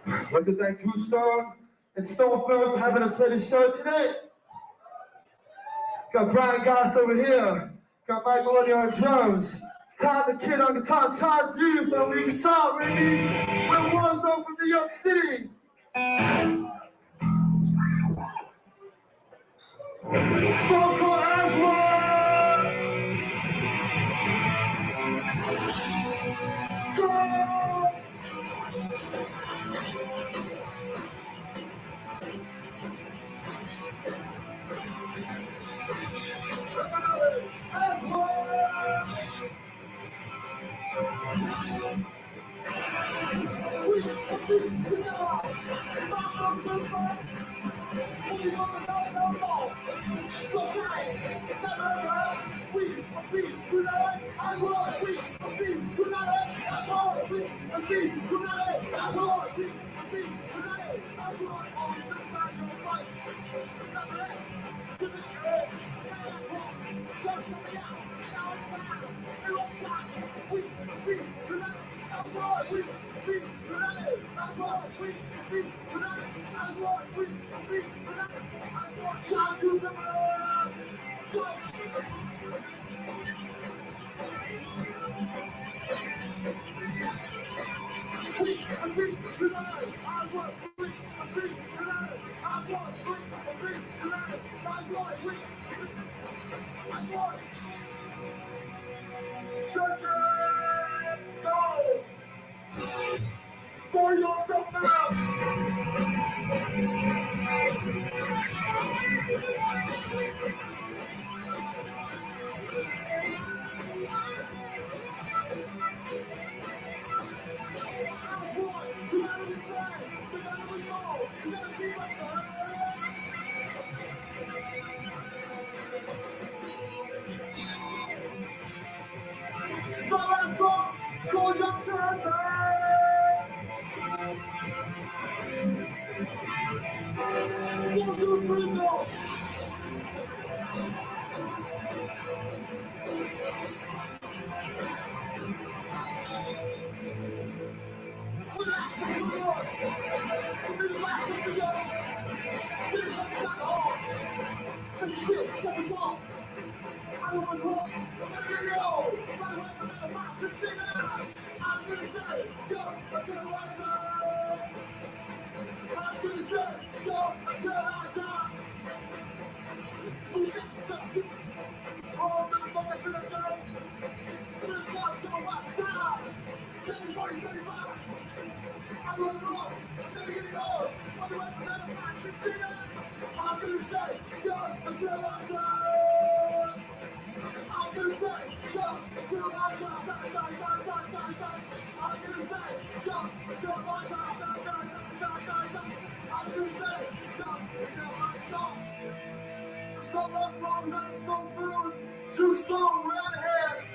I'd like to thank Two Stone and Stormfield for having us play this show today. Got Brian Goss over here. Got Michael on drums. Todd the Kid on guitar. Todd Youth on the guitar. Raybeez. We're Warzone from New York City. Song called Aswan. Go! For yourself now! Too slow, we're out of here.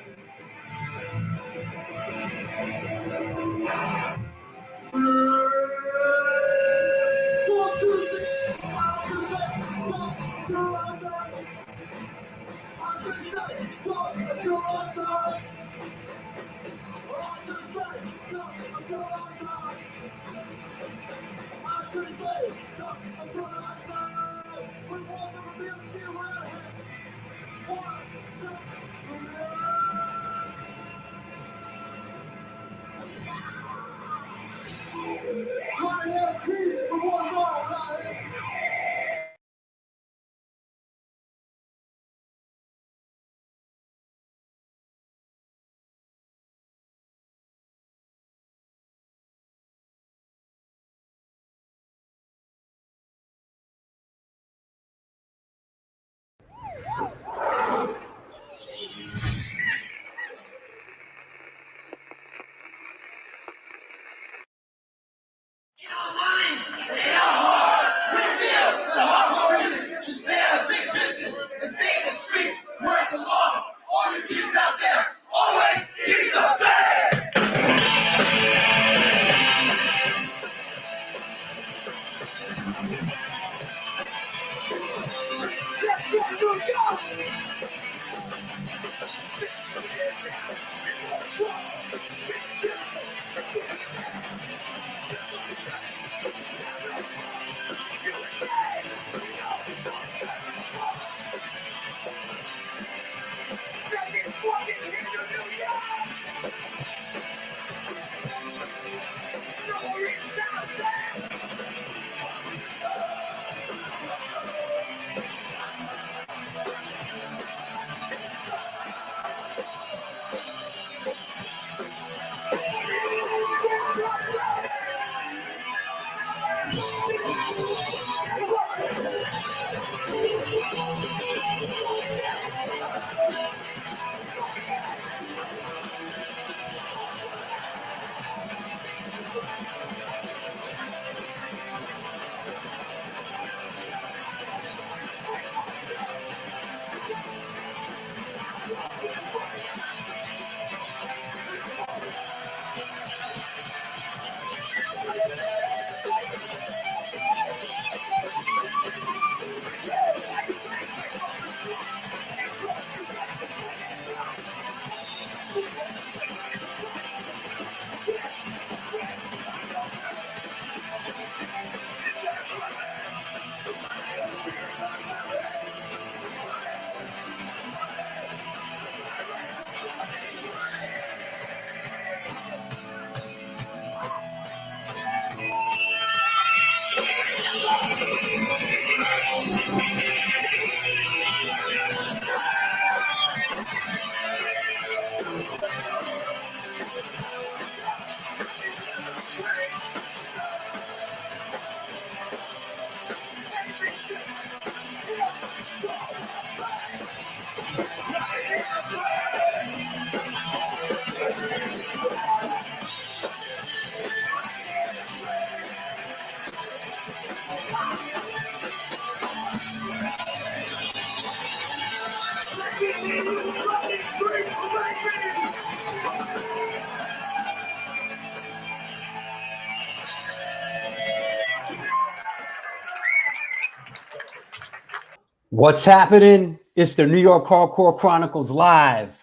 What's happening? It's the New York Hardcore Chronicles live,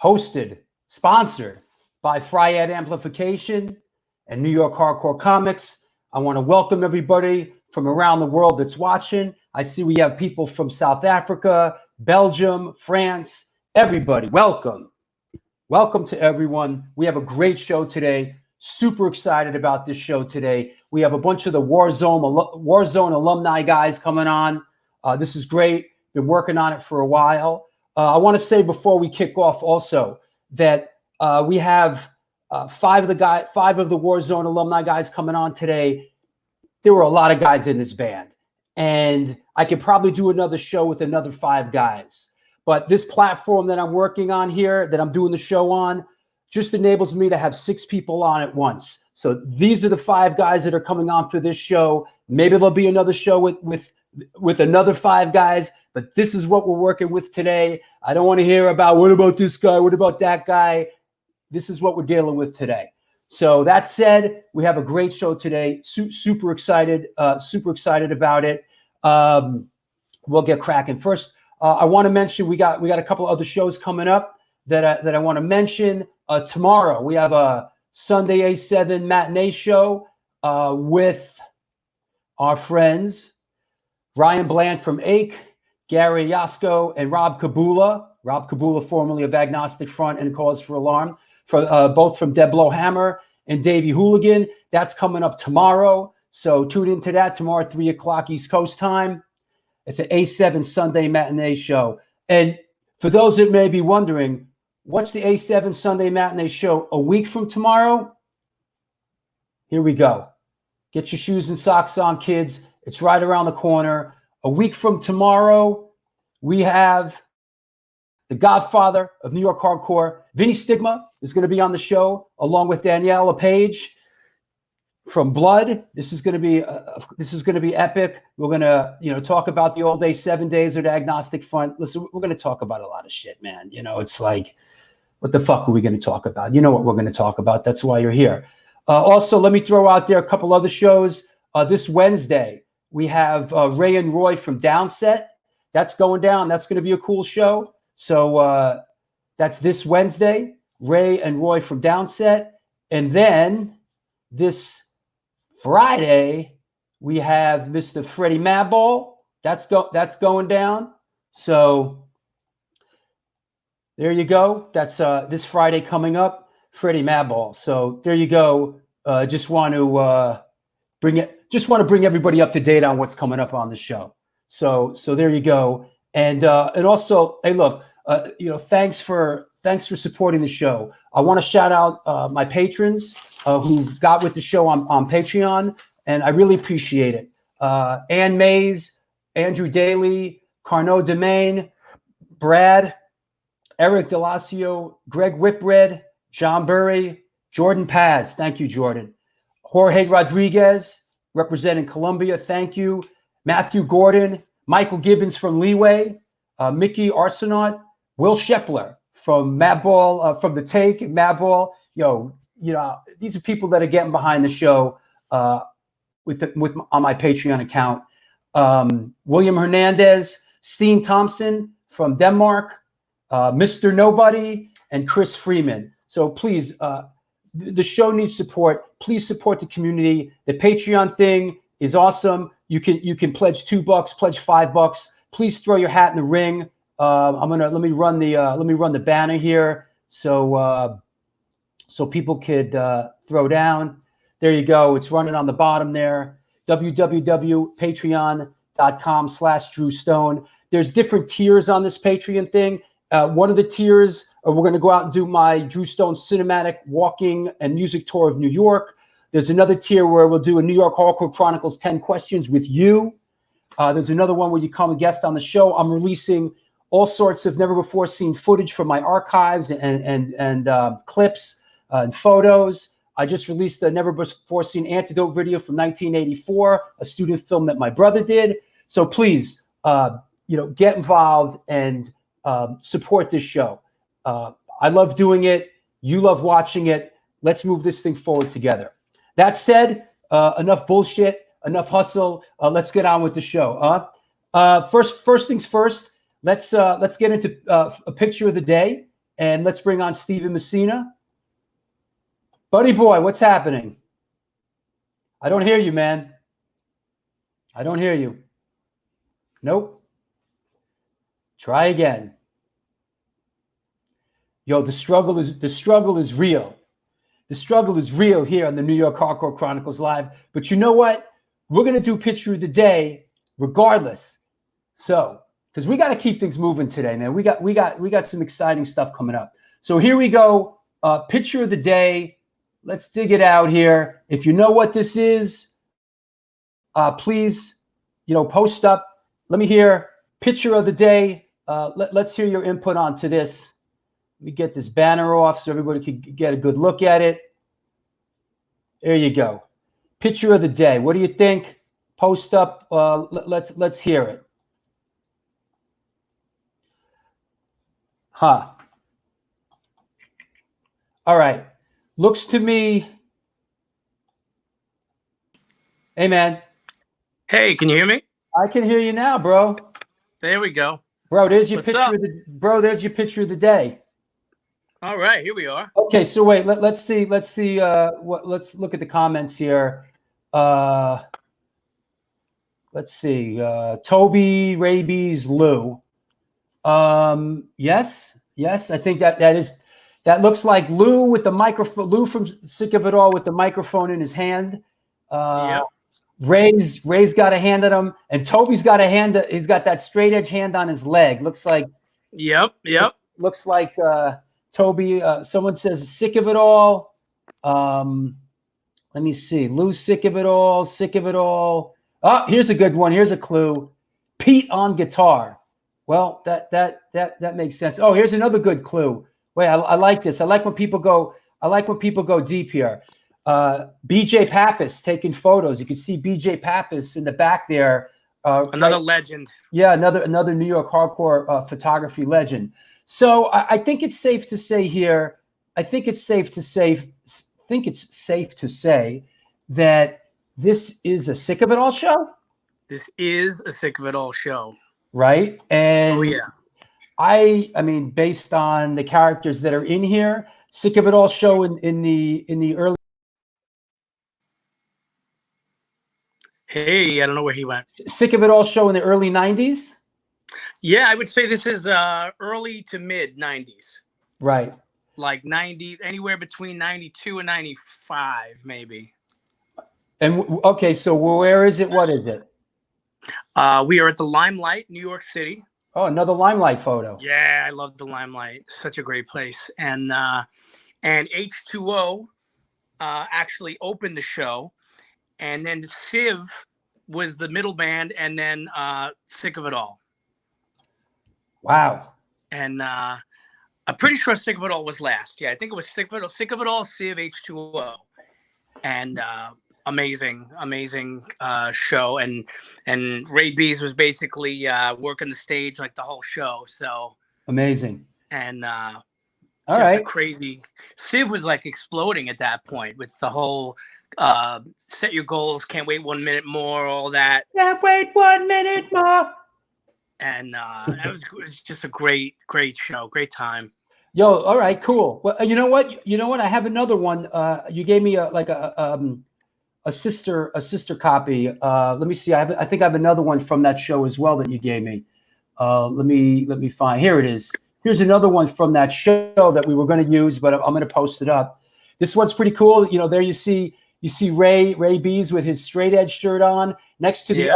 hosted, sponsored by Fryad Amplification and New York Hardcore Comics. I want to welcome everybody from around the world that's watching. I see we have people from South Africa, Belgium, France, everybody. Welcome. Welcome to everyone. We have a great show today. Super excited about this show today. We have a bunch of the Warzone alumni guys coming on. This is great. Been working on it for a while. I want to say before we kick off also that we have five of the Warzone alumni guys coming on today. There were a lot of guys in this band, and I could probably do another show with another 5 guys. But this platform that I'm working on here, that I'm doing the show on, just enables me to have 6 people on at once. So these are the 5 guys that are coming on for this show. Maybe there'll be another show with another 5 guys, but this is what we're working with today. I don't want to hear about what about this guy, what about that guy. This is what we're dealing with today. So that said, we have a great show today. Super excited about it. We'll get cracking. First, I want to mention we got a couple other shows coming up that I want to mention. Tomorrow we have a Sunday A7 matinee show with our friends Ryan Bland from Ake, Gary Yasko, and Rob Kabula. Rob Kabula, formerly of Agnostic Front and Cause for Alarm, both from Dead Blow Hammer and Davey Hooligan. That's coming up tomorrow. So tune into that tomorrow at 3 o'clock East Coast time. It's an A7 Sunday matinee show. And for those that may be wondering, what's the A7 Sunday matinee show a week from tomorrow? Here we go. Get your shoes and socks on, kids. It's right around the corner. A week from tomorrow, we have the godfather of New York Hardcore, Vinnie Stigma, is going to be on the show, along with Danielle LePage from Blood. This is going to be epic. We're going to talk about the old days, 7 days of the Agnostic Front. Listen, we're going to talk about a lot of shit, man. It's like, what the fuck are we going to talk about? You know what we're going to talk about. That's why you're here. Also, let me throw out there a couple other shows. This Wednesday, we have Ray and Roy from Downset. That's going down. That's going to be a cool show. So that's this Wednesday, Ray and Roy from Downset. And then this Friday, we have Mr. Freddie Madball. That's going down. So there you go. That's this Friday coming up, Freddie Madball. So there you go. Just want to bring everybody up to date on what's coming up on the show. So there you go. And also, hey, look, thanks for supporting the show. I want to shout out my patrons who got with the show on Patreon, and I really appreciate it. Ann Mays, Andrew Daly, Carnot Domain, Brad, Eric Delasio, Greg Whitbread, John Burry, Jordan Paz. Thank you, Jordan. Jorge Rodriguez, representing Colombia. Thank you. Matthew Gordon, Michael Gibbons from Leeway, Mickey Arsenaut, Will Shepler from Madball, from The Take and Madball. These are people that are getting behind the show on my Patreon account. William Hernandez, Steen Thompson from Denmark, Mr. Nobody, and Chris Freeman. So please, the show needs support. Please support the community. The Patreon thing is awesome. You can pledge $2, pledge $5. Please throw your hat in the ring. Let me run the banner here so people could throw down. There you go. It's running on the bottom there. www.patreon.com/Drew Stone. There's different tiers on this Patreon thing. One of the tiers, we're going to go out and do my Drew Stone cinematic walking and music tour of New York. There's another tier where we'll do a New York Hardcore Chronicles 10 questions with you. There's another one where you come and guest on the show. I'm releasing all sorts of never before seen footage from my archives and clips and photos. I just released a never before seen antidote video from 1984, a student film that my brother did. So please, get involved and support this show. I love doing it. You love watching it. Let's move this thing forward together. That said, enough bullshit, enough hustle. Let's get on with the show. First things first. Let's get into a picture of the day, and let's bring on Steven Messina. Buddy boy, what's happening? I don't hear you, man. I don't hear you. Nope. Try again. Yo, the struggle is real. The struggle is real here on the New York Hardcore Chronicles Live. But you know what? We're gonna do picture of the day regardless. So, because we got to keep things moving today, man. We got some exciting stuff coming up. So here we go. Picture of the day. Let's dig it out here. If you know what this is, please, post up. Let me hear picture of the day. Let's hear your input onto this. Let me get this banner off so everybody can get a good look at it. There you go. Picture of the day. What do you think? Post up. Let's hear it. Huh. All right. Looks to me. Hey, man. Hey, can you hear me? I can hear you now, bro. There we go. Bro, there's your What's picture up? there's your picture of the day. All right, here we are. Okay, so wait, let's see let's look at the comments here. Let's see. Toby, Raybeez, Lou. Yes, I think that looks like Lou with the microphone. Lou from Sick of It All with the microphone in his hand. Yeah. Ray's got a hand at him, and Toby's got a hand. He's got that straight edge hand on his leg. Looks like. Yep. Looks like Toby. Someone says Sick of It All. Let me see. Lou's Sick of It All. Sick of It All. Oh, here's a good one. Here's a clue. Pete on guitar. Well, that makes sense. Oh, here's another good clue. Wait, I like this. I like when people go deep here. BJ Pappas taking photos. You can see BJ Pappas in the back there. Another legend. Yeah, another New York hardcore photography legend. So I think it's safe to say here. I think it's safe to say that this is a Sick of It All show. This is a Sick of It All show. Right? And oh yeah. I mean, based on the characters that are in here, Sick of It All show in the early Hey, I don't know where he went. Sick of It All show in the early 90s? Yeah, I would say this is early to mid 90s. Right. Like 90, anywhere between 92 and 95, maybe. And okay, so where is it? What is it? We are at the Limelight, New York City. Oh, another Limelight photo. Yeah, I love the Limelight. Such a great place. And H2O actually opened the show, and then Civ was the middle band, and then Sick of It All. Wow. And I'm pretty sure Sick of It All was last. Yeah, I think it was Sick of It All, Civ, H2O. And amazing show. And Raybeez was basically working the stage like the whole show. So amazing. And all right, crazy. Civ was like exploding at that point with the whole set your goals, can't wait 1 minute more, all that. Can't wait 1 minute more. And it was just a great show, great time. Yo, all right, cool. Well, you know what? I have another one. You gave me a sister copy. Let me see. I think I have another one from that show as well that you gave me. Let me find. Here it is. Here's another one from that show that we were going to use, but I'm going to post it up. This one's pretty cool. You know, there you see Raybeez with his straight edge shirt on next to the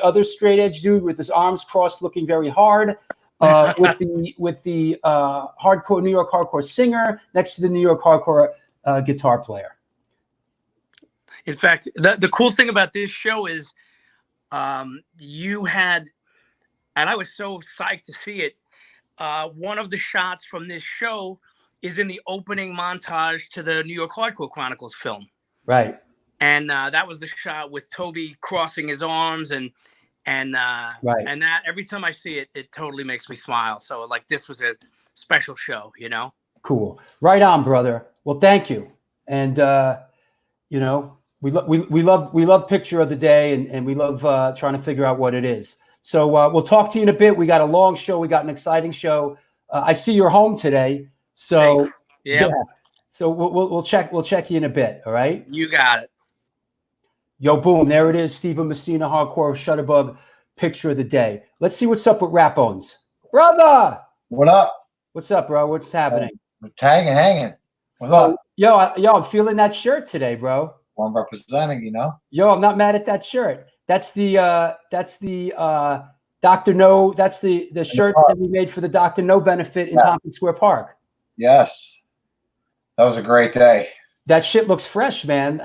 other straight edge dude with his arms crossed, looking very hard. With the hardcore New York hardcore singer next to the New York hardcore guitar player. In fact, the cool thing about this show is you had, and I was so psyched to see it, one of the shots from this show is in the opening montage to the New York Hardcore Chronicles film. Right. And that was the shot with Toby crossing his arms and right. And that every time I see it, it totally makes me smile. So like this was a special show, you know? Cool. Right on, brother. Well, thank you. And you know, we love picture of the day, and we love trying to figure out what it is. So we'll talk to you in a bit. We got a long show. We got an exciting show. I see you're home today. So yeah. So we'll check you in a bit. All right. You got it. Yo, boom. There it is. Steven Messina, hardcore Shutterbug picture of the day. Let's see what's up with Rap Bones. Brother. What up? What's up, bro? What's happening? Tagging, hanging. What's up? Yo, I'm feeling that shirt today, bro. Well, I'm representing, you know. Yo, I'm not mad at that shirt. That's the Dr. No. That's the shirt that we made for the Dr. No benefit in Tompkins Square Park. Yes, that was a great day. That shit looks fresh, man.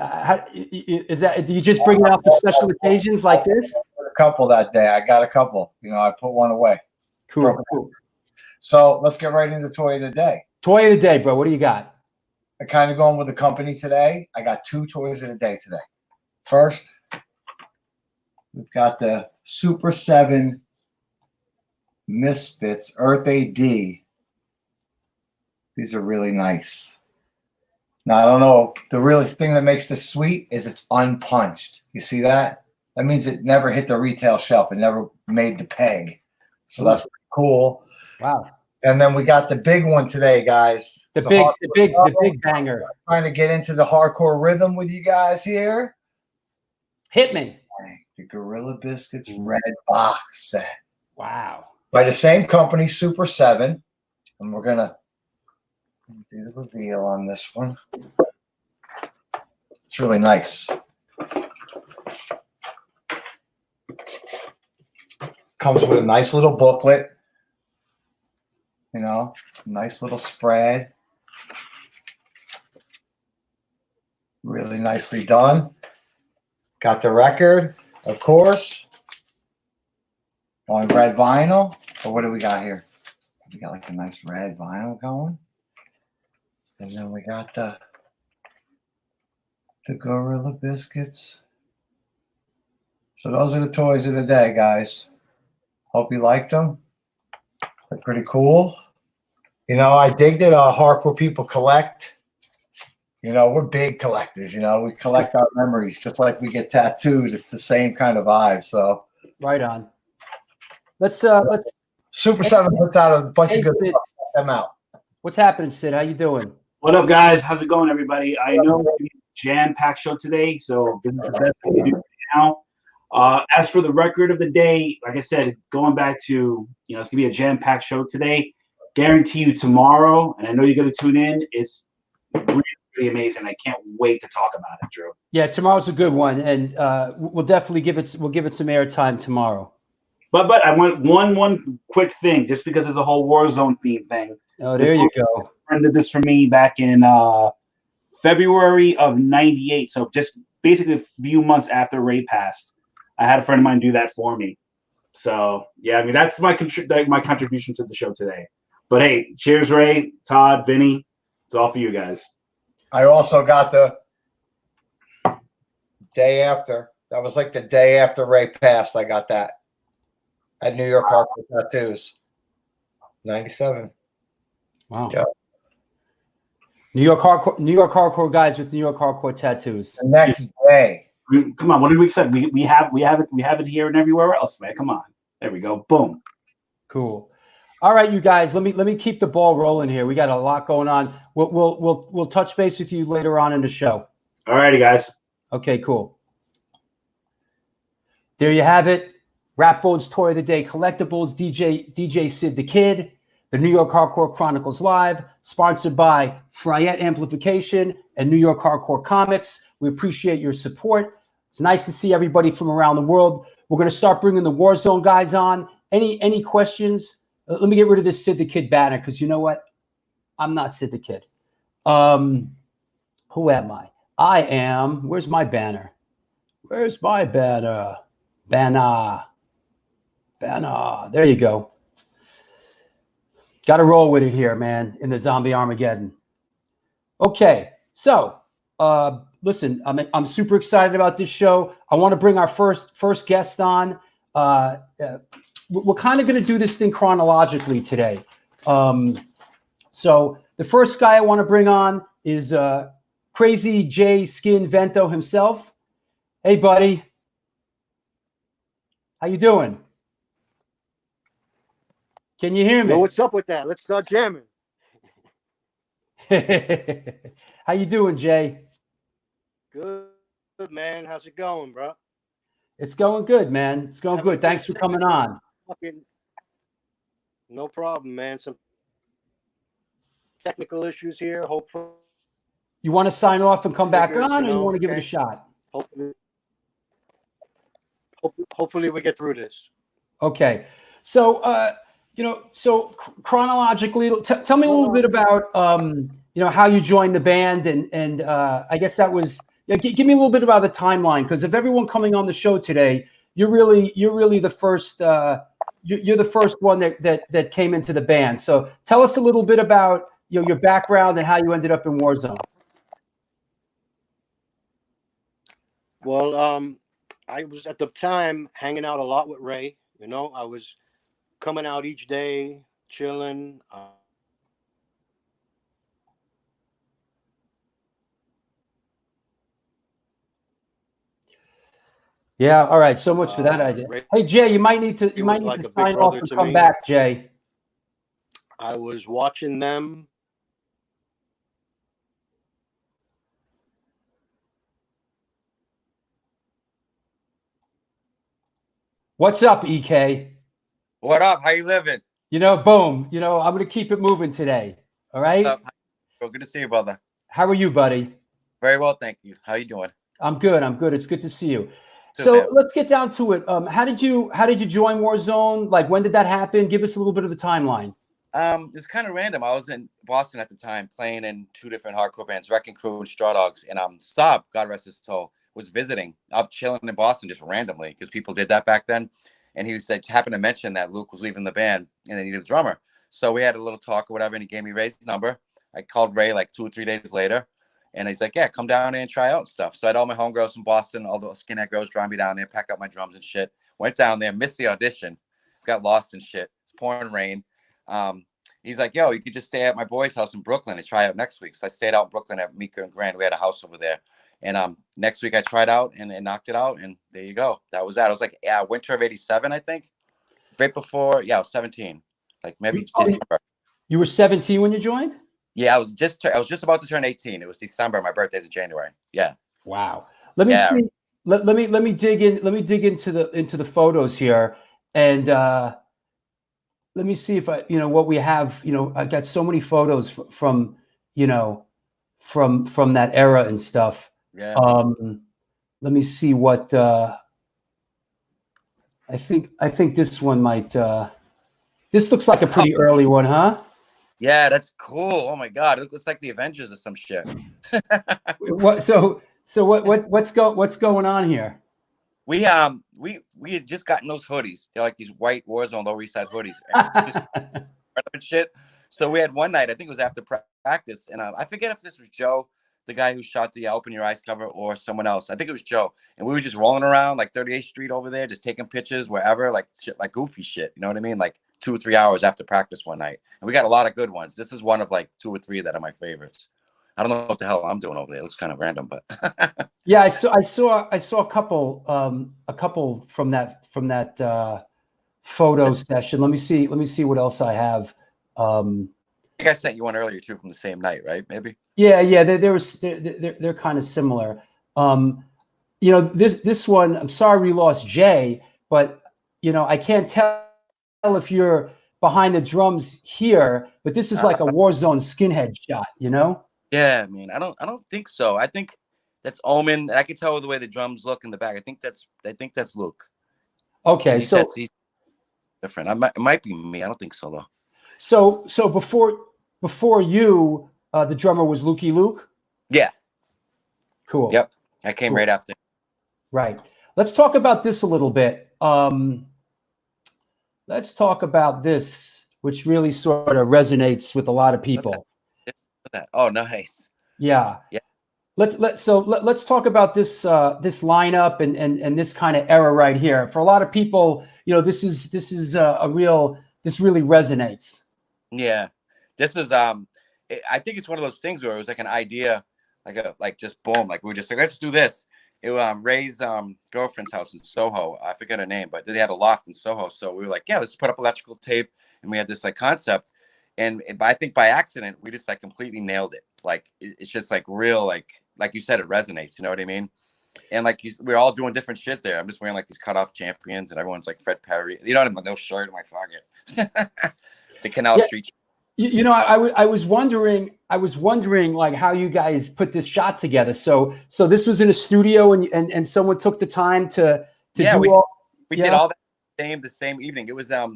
Is that? Do you just bring it out for special occasions like this? A couple that day. I got a couple. You know, I put one away. Cool. So let's get right into toy of the day. Toy of the day, bro. What do you got? I'm kind of going with the company today. I got 2 toys of the day today. First, we've got the Super 7 Misfits Earth AD. These are really nice. Now, I don't know. The really thing that makes this sweet is it's unpunched. You see that? That means it never hit the retail shelf. It never made the peg. So that's pretty cool. Wow. And then we got the big one today, guys. The big banger. Trying to get into the hardcore rhythm with you guys here. Hit me. The Gorilla Biscuits Red Box Set. Wow. By the same company, Super 7. And we're going to do the reveal on this one. It's really nice. Comes with a nice little booklet. You know, nice little spread. Really nicely done. Got the record, of course. On red vinyl. Or what do we got here? We got like a nice red vinyl going. And then we got the Gorilla Biscuits. So those are the toys of the day, guys. Hope you liked them. They're pretty cool. You know, I dig that hardcore people collect. You know, we're big collectors. You know, we collect our memories just like we get tattooed. It's the same kind of vibe. So right on. Let's Super 7 puts out a bunch of good stuff. Check them out. What's happening, Sid? How you doing? What up, guys? How's it going, everybody? I know it's a jam-packed show today, so this is the best thing to do now. As for the record of the day, like I said, going back to, it's gonna be a jam-packed show today. Guarantee you tomorrow, and I know you're gonna tune in. It's really, really amazing. I can't wait to talk about it, Drew. Yeah, tomorrow's a good one, and we'll definitely give it some airtime tomorrow. But I want one quick thing, just because there's a whole Warzone theme thing. Oh, there you go. A friend did this for me back in February of '98. So just basically a few months after Ray passed, I had a friend of mine do that for me. So yeah, I mean that's my contribution to the show today. But hey, cheers, Ray, Todd, Vinnie. It's all for you guys. I also got the day after. That was like the day after Ray passed. I got that at New York Hardcore Tattoos. 97. Wow. Yeah. New York hardcore guys with New York hardcore tattoos. The next day. Come on, what did we say? We have it here and everywhere else, man. Come on. There we go. Boom. Cool. All right, you guys. Let me keep the ball rolling here. We got a lot going on. We'll touch base with you later on in the show. All righty, guys. Okay, cool. There you have it. Rap Bones Toy of the Day Collectibles, DJ Sid the Kid, the New York Hardcore Chronicles Live, sponsored by Fryette Amplification and New York Hardcore Comics. We appreciate your support. It's nice to see everybody from around the world. We're going to start bringing the Warzone guys on. Any questions? Let me get rid of this Sid the Kid banner, because you know what? I'm not Sid the Kid. Who am I? I am. Where's my banner? Where's my banner? Banner. There you go. Got to roll with it here, man, in the Zombie Armageddon. Okay, so listen, I'm super excited about this show. I want to bring our first guest on. We're kind of going to do this thing chronologically today. So the first guy I want to bring on is Crazy J Skin Vento himself. Hey, buddy. How you doing? Can you hear me? Yo, what's up with that? Let's start jamming. How you doing, Jay? Good, man. How's it going, bro? It's going good, man. It's going good. Thanks for coming on. No problem, man. Some technical issues here. Hopefully, you want to sign off and come back on, or you want to give it a shot? Hopefully we get through this. Okay. So, so chronologically, tell me a little bit about, how you joined the band, and I guess that was. Give me a little bit about the timeline, because of everyone coming on the show today, you're really the first. You're the first one that came into the band. So tell us a little bit about your background and how you ended up in Warzone. Well, I was at the time hanging out a lot with Ray. I was coming out each day, chilling. Yeah. All right. So much for that idea. Hey, Jay, you might need to sign off and come back, Jay. I was watching them. What's up, EK? What up? How you living? Boom. I'm going to keep it moving today. All right. Good to see you, brother. How are you, buddy? Very well, thank you. How you doing? I'm good. It's good to see you. So let's get down to it. How did you join Warzone? Like, when did that happen? Give us a little bit of the timeline. It's kind of random. I was in Boston at the time, playing in two different hardcore bands, Wrecking Crew and Straw Dogs, and Saab, God rest his soul, was visiting up chilling in Boston just randomly, because people did that back then. And he said, happened to mention that Luke was leaving the band and they needed a drummer. So we had a little talk or whatever, and he gave me Ray's number. I called Ray like 2 or 3 days later, and he's like, yeah, come down there and try out and stuff. So I had all my homegirls from Boston, all the skinhead girls driving me down there, pack up my drums and shit. Went down there, missed the audition, got lost and shit. It's pouring rain. He's like, yo, you could just stay at my boy's house in Brooklyn and try out next week. So I stayed out in Brooklyn at Mika and Grand. We had a house over there. And next week I tried out and knocked it out. And there you go. That was that. It was like winter of '87, I think. Right before, I was 17. Like maybe December. You were 17 when you joined? Yeah, I was just about to turn 18. It was December. My birthday's in January. Yeah. Wow. Let me see. let me dig into the photos here, and let me see if I, what we have. I got so many photos from from that era and stuff. Yeah. Let me see what I think this one might. This looks like a pretty early one, huh? Yeah, that's cool. Oh my god, it looks like the Avengers or some shit. What? So what's going on here? We had just gotten those hoodies. They're like these white Warzone Lower East Side hoodies. And shit. So we had one night, I think it was after practice, and I forget if this was Joe, the guy who shot the Open Your Eyes cover, or someone else. I think it was Joe. And we were just rolling around like 38th Street over there, just taking pictures wherever, like shit, like goofy shit. You know what I mean? Like 2 or 3 hours after practice one night. And we got a lot of good ones. This is one of like 2 or 3 that are my favorites. I don't know what the hell I'm doing over there. It looks kind of random, but Yeah, I saw a couple from that photo session. Let me see what else I have. I think I sent you one earlier too from the same night, right? Maybe. Yeah, they're kind of similar. This one, I'm sorry we lost Jay, but I can't tell if you're behind the drums here, but this is like a Warzone skinhead shot, Yeah, I mean, I don't think so. I think that's Omen. I can tell the way the drums look in the back. I think that's Luke. Okay, so he's different. It might be me. I don't think so though. So before you, the drummer was Lukey Luke. Yeah. Cool. Yep. I came right after. Right. Let's talk about this a little bit. Let's talk about this, which really sort of resonates with a lot of people. Oh, nice. Yeah. Yeah. Let's talk about this this lineup and this kind of era right here. For a lot of people, this is this really resonates. Yeah. This is I think it's one of those things where it was like an idea, like just boom, like we were just like, let's do this. It Ray's girlfriend's house in Soho. I forget her name, but they had a loft in Soho. So we were like, yeah, let's put up electrical tape, and we had this like concept. And I think by accident, we just like completely nailed it. Like it's just like real, like you said, it resonates. You know what I mean? And like we're all doing different shit there. I'm just wearing like these cutoff champions, and everyone's like Fred Perry. You know what I mean? No shirt. I'm like, fuck it. The Canal Street. I was wondering like how you guys put this shot together. So this was in a studio, and someone took the time to yeah, do we did all that the same evening. It was a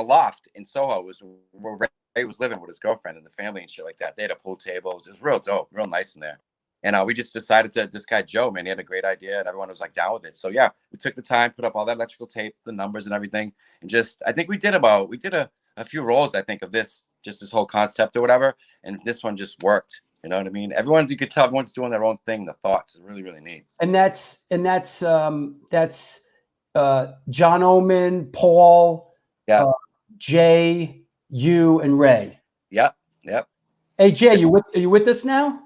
loft in Soho. It was where Ray was living with his girlfriend and the family and shit like that. They had a pool table. It was real dope, real nice in there. And we just decided this guy Joe, man, he had a great idea, and everyone was like down with it. So yeah, we took the time, put up all that electrical tape, the numbers and everything, and just I think we did a few rolls, I think, of this whole concept or whatever, and this one just worked. You know what I mean? You could tell everyone's doing their own thing. The thoughts is really, really neat. And that's John Oman, Paul, Jay, you, and Ray. Yep. Hey Jay, are you with us now?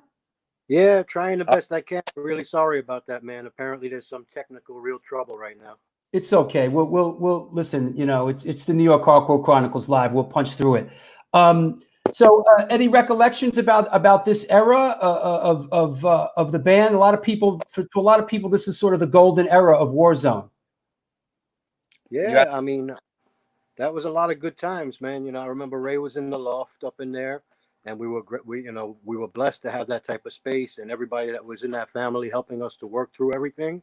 Yeah, trying the best I can. Really sorry about that, man. Apparently, there's some technical real trouble right now. It's okay. We'll listen. It's the New York Hardcore Chronicles live. We'll punch through it. So, any recollections about this era of the band? To a lot of people, this is sort of the golden era of Warzone. Yeah, I mean, that was a lot of good times, man. I remember Ray was in the loft up in there, and we were blessed to have that type of space, and everybody that was in that family helping us to work through everything.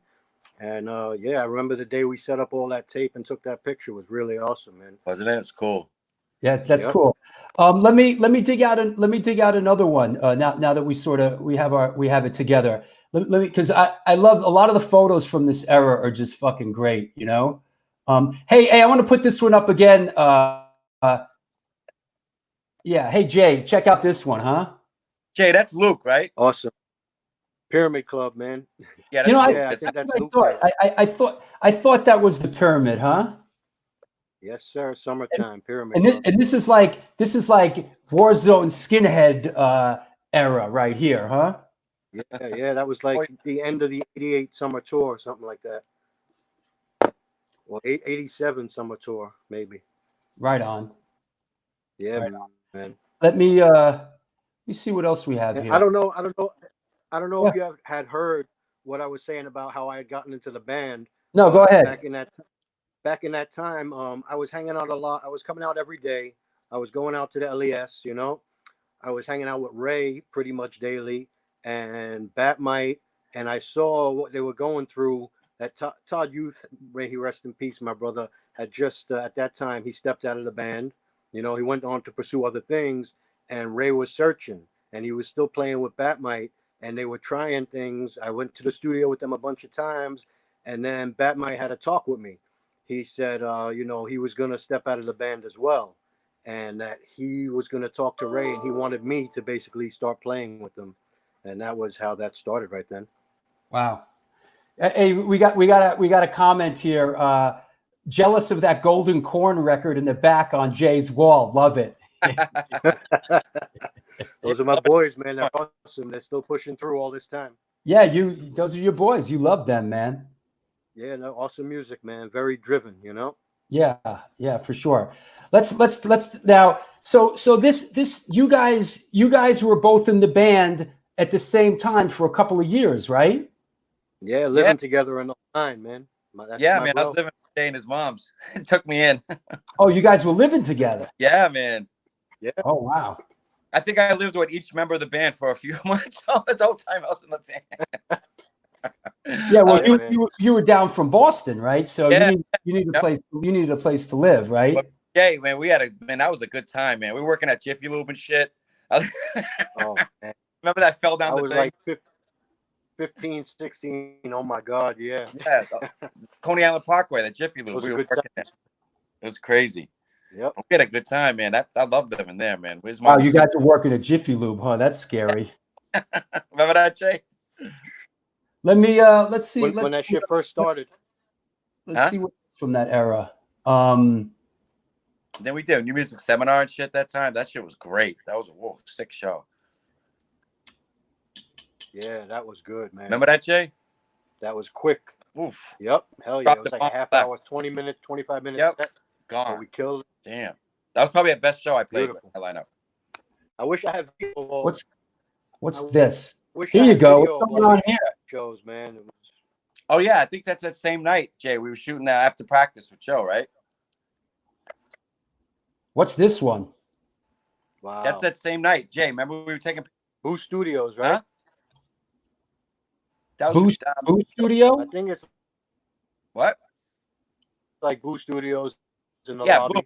And I remember the day we set up all that tape and took that picture was really awesome, man. Wasn't it? It's cool. Yeah, that's cool. Let me dig out another one. Now that we have it together. Let me, because I love a lot of the photos from this era are just fucking great. Hey, I want to put this one up again. Yeah. Hey Jay, check out this one, huh? Jay, that's Luke, right? Awesome. Pyramid Club, man. Yeah, I think that's Luke. I thought that was the Pyramid, huh? Yes, sir. Summertime Pyramid. And this is like Warzone skinhead era right here, huh? Yeah, that was like the end of the '88 summer tour or something like that. Well, '87 summer tour, maybe. Right on. Yeah, right on, man. Let me see what else we have here. I don't know if you had heard what I was saying about how I had gotten into the band. No, go ahead. Back in that time, I was hanging out a lot. I was coming out every day. I was going out to the LES, you know. I was hanging out with Ray pretty much daily and Batmite, and I saw what they were going through. That Todd Youth, may he rest in peace, my brother, had just at that time he stepped out of the band. You know, he went on to pursue other things, and Ray was searching, and he was still playing with Batmite, and they were trying things. I went to the studio with them a bunch of times, and then Batmite had a talk with me. He said, you know, he was going to step out of the band as well, and that he was going to talk to Ray, and he wanted me to basically start playing with them, and that was how that started right then. Wow. Hey, we got a comment here. Jealous of that Golden Corn record in the back on Jay's wall. Love it. Those are my boys, man. They're awesome. They're still pushing through all this time. Yeah, those are your boys. You love them, man. Yeah, no, awesome music, man. Very driven, you know. Yeah, for sure. Let's now. So this you guys were both in the band at the same time for a couple of years, right? Yeah, living together in the line, man. Yeah, man. Bro. I was living with Jay and his mom's. It took me in. Oh, you guys were living together? Yeah, man. Yeah. Oh, wow. I think I lived with each member of the band for a few months. The whole time I was in the band. Yeah, well, you were down from Boston, right? So yeah, you need a place. You needed a place to live, right? But, yeah, man. That was a good time, man. We were working at Jiffy Lube and shit. Oh, man. Remember that fell down I the was thing? Like 15, 16. Oh my God, yeah. Yeah, Coney Island Parkway, that Jiffy Lube. We were working there. It was crazy. Yep. We had a good time, man. I loved living there, man. Wow, you guys are working at Jiffy Lube, huh? That's scary. Remember that, Jay? Let's see. When that shit first started. Let's see what's from that era. Then we did a new music seminar and shit that time. That shit was great. That was a sick show. Yeah, that was good, man. Remember that, Jay? That was quick. Oof. Yep. Hell yeah. It was like a half hour, 20 minutes, 25 minutes. Yep. Set. Gone. But we killed it. Damn. That was probably the best show I played with my lineup. I wish I had people. What's this? Here you go. What's going on here? Shows, man. Oh, yeah. I think that's that same night, Jay. We were shooting that after practice with Joe, right? What's this one? Wow. That's that same night, Jay. Remember we were taking Boo Studios, right? Huh? That was Boo Studio? I think it's what? Like Boo Studios in the lobby. Boo.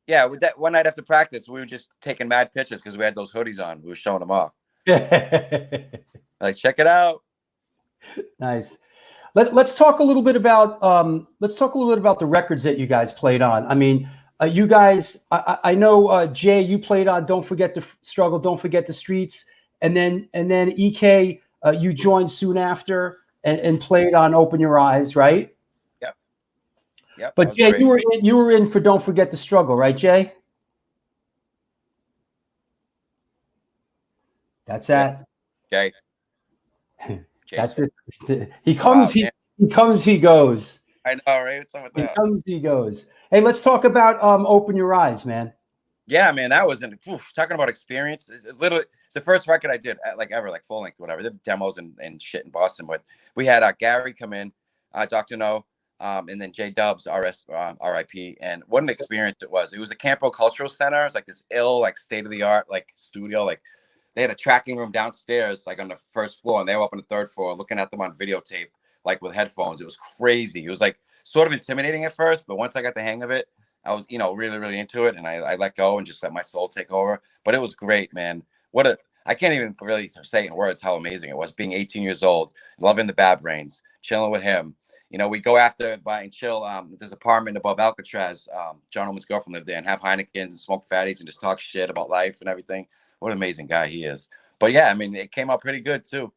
Yeah, with that one night after practice, we were just taking mad pictures because we had those hoodies on. We were showing them off. Like, check it out. Nice. Let's talk a little bit about the records that you guys played on. I mean, you guys, I know Jay, you played on "Don't Forget the Struggle, Don't Forget the Streets," and then EK, you joined soon after and played on "Open Your Eyes," right? Yep. But Jay, great. you were in for "Don't Forget the Struggle," right, Jay? That's that. Okay. That's it. He comes, he comes, he goes. I know, right? What's up with that? He comes, he goes. Hey, let's talk about "Open Your Eyes," man. Yeah, man, that was talking about experience. It's the first record I did ever, like full length, whatever. The demos and shit in Boston, but we had Gary come in, Dr. No, and then J Dubs, R.I.P. And what an experience it was. It was a Campo Cultural Center. It's like this state of the art studio. Like they had a tracking room downstairs, like on the first floor, and they were up on the third floor, looking at them on videotape, like with headphones. It was crazy. It was like sort of intimidating at first, but once I got the hang of it, I was, really, really into it, and I let go and just let my soul take over. But it was great, man. I can't even really say in words how amazing it was being 18 years old, loving the Bad Brains, chilling with him. We'd go after by and chill. This apartment above Alcatraz. John Ullman's girlfriend lived there, and have Heinekens and smoke fatties and just talk shit about life and everything. What an amazing guy he is. But yeah, I mean, it came out pretty good too.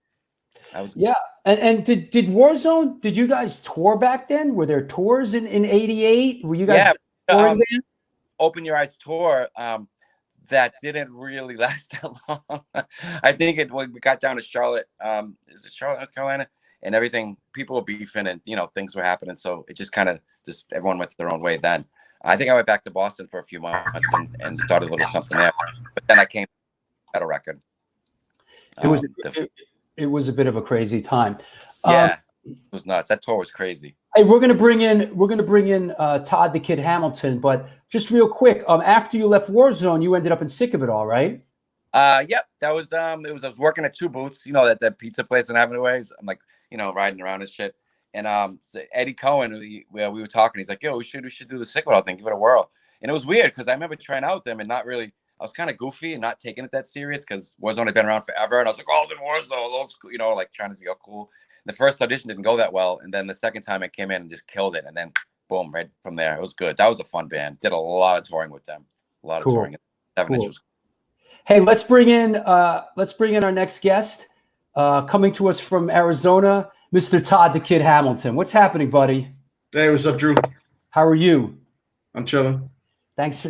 Yeah. And did Warzone, did you guys tour back then? Were there tours in 88? Were you guys touring then? Open Your Eyes tour. That didn't really last that long. I think we got down to Charlotte. Is it Charlotte, North Carolina? And everything, people were beefing and, things were happening. So it just kind of everyone went their own way then. I think I went back to Boston for a few months and started a little something there. But then I came at a record. It was a bit of a crazy time. Yeah, it was nuts. That tour was crazy. Hey, we're gonna bring in Todd the Kid Hamilton, but just real quick, after you left Warzone, you ended up in Sick of It All, right? Yep, that was I was working at Two Boots, that pizza place on Avenue Way. I'm like, riding around and shit. And so Eddie Cohen, we were talking. He's like, yo, we should do the Sick of It All thing, give it a whirl. And it was weird because I remember trying out with them and not really. I was kind of goofy and not taking it that serious because Warzone had been around forever, and I was like, oh, it's in Warzone, old school, like trying to be all cool. The first audition didn't go that well, and then the second time I came in and just killed it, and then boom, right from there, it was good. That was a fun band. Did a lot of touring with them. A lot of touring. 7-inch was. Hey, let's bring in our next guest, coming to us from Arizona, Mr. Todd the Kid Hamilton. What's happening, buddy? Hey, what's up, Drew? How are you? I'm chilling. Thanks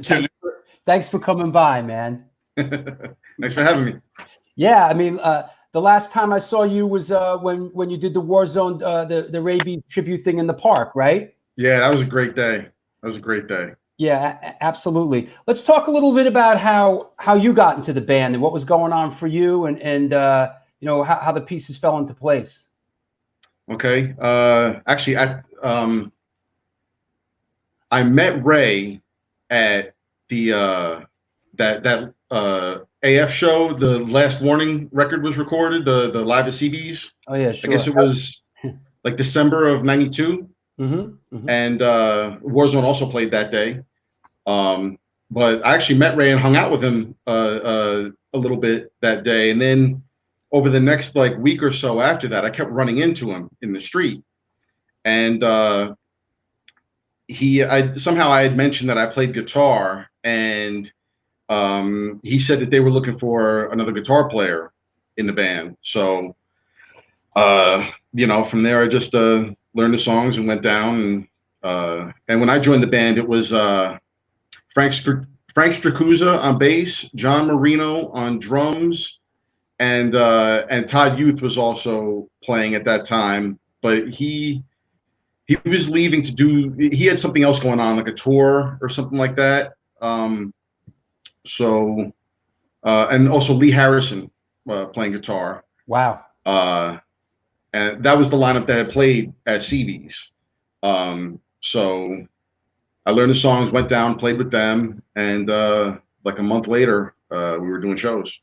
for coming by, man. Thanks for having me. Yeah, I mean, the last time I saw you was when you did the Warzone, the Raybeez tribute thing in the park, right? Yeah, that was a great day. Yeah, absolutely. Let's talk a little bit about how you got into the band and what was going on for you, and how the pieces fell into place. Okay. Actually, I met Ray at the that AF show. The Last Warning record was recorded. The Live at CB's. Oh yeah, sure. I guess it was like December of '92. And Warzone also played that day. But I actually met Ray and hung out with him a little bit that day. And then over the next week or so after that, I kept running into him in the street. And somehow I had mentioned that I played guitar, and he said that they were looking for another guitar player in the band. So from there I just learned the songs and went down, and when I joined the band, it was Frank Stracuza on bass, John Marino on drums, and Todd Youth was also playing at that time, but he was leaving to do. He had something else going on, like a tour or something like that. And also Lee Harrison playing guitar. Wow. And that was the lineup that had played at CB's. So I learned the songs, went down, played with them, and like a month later, we were doing shows.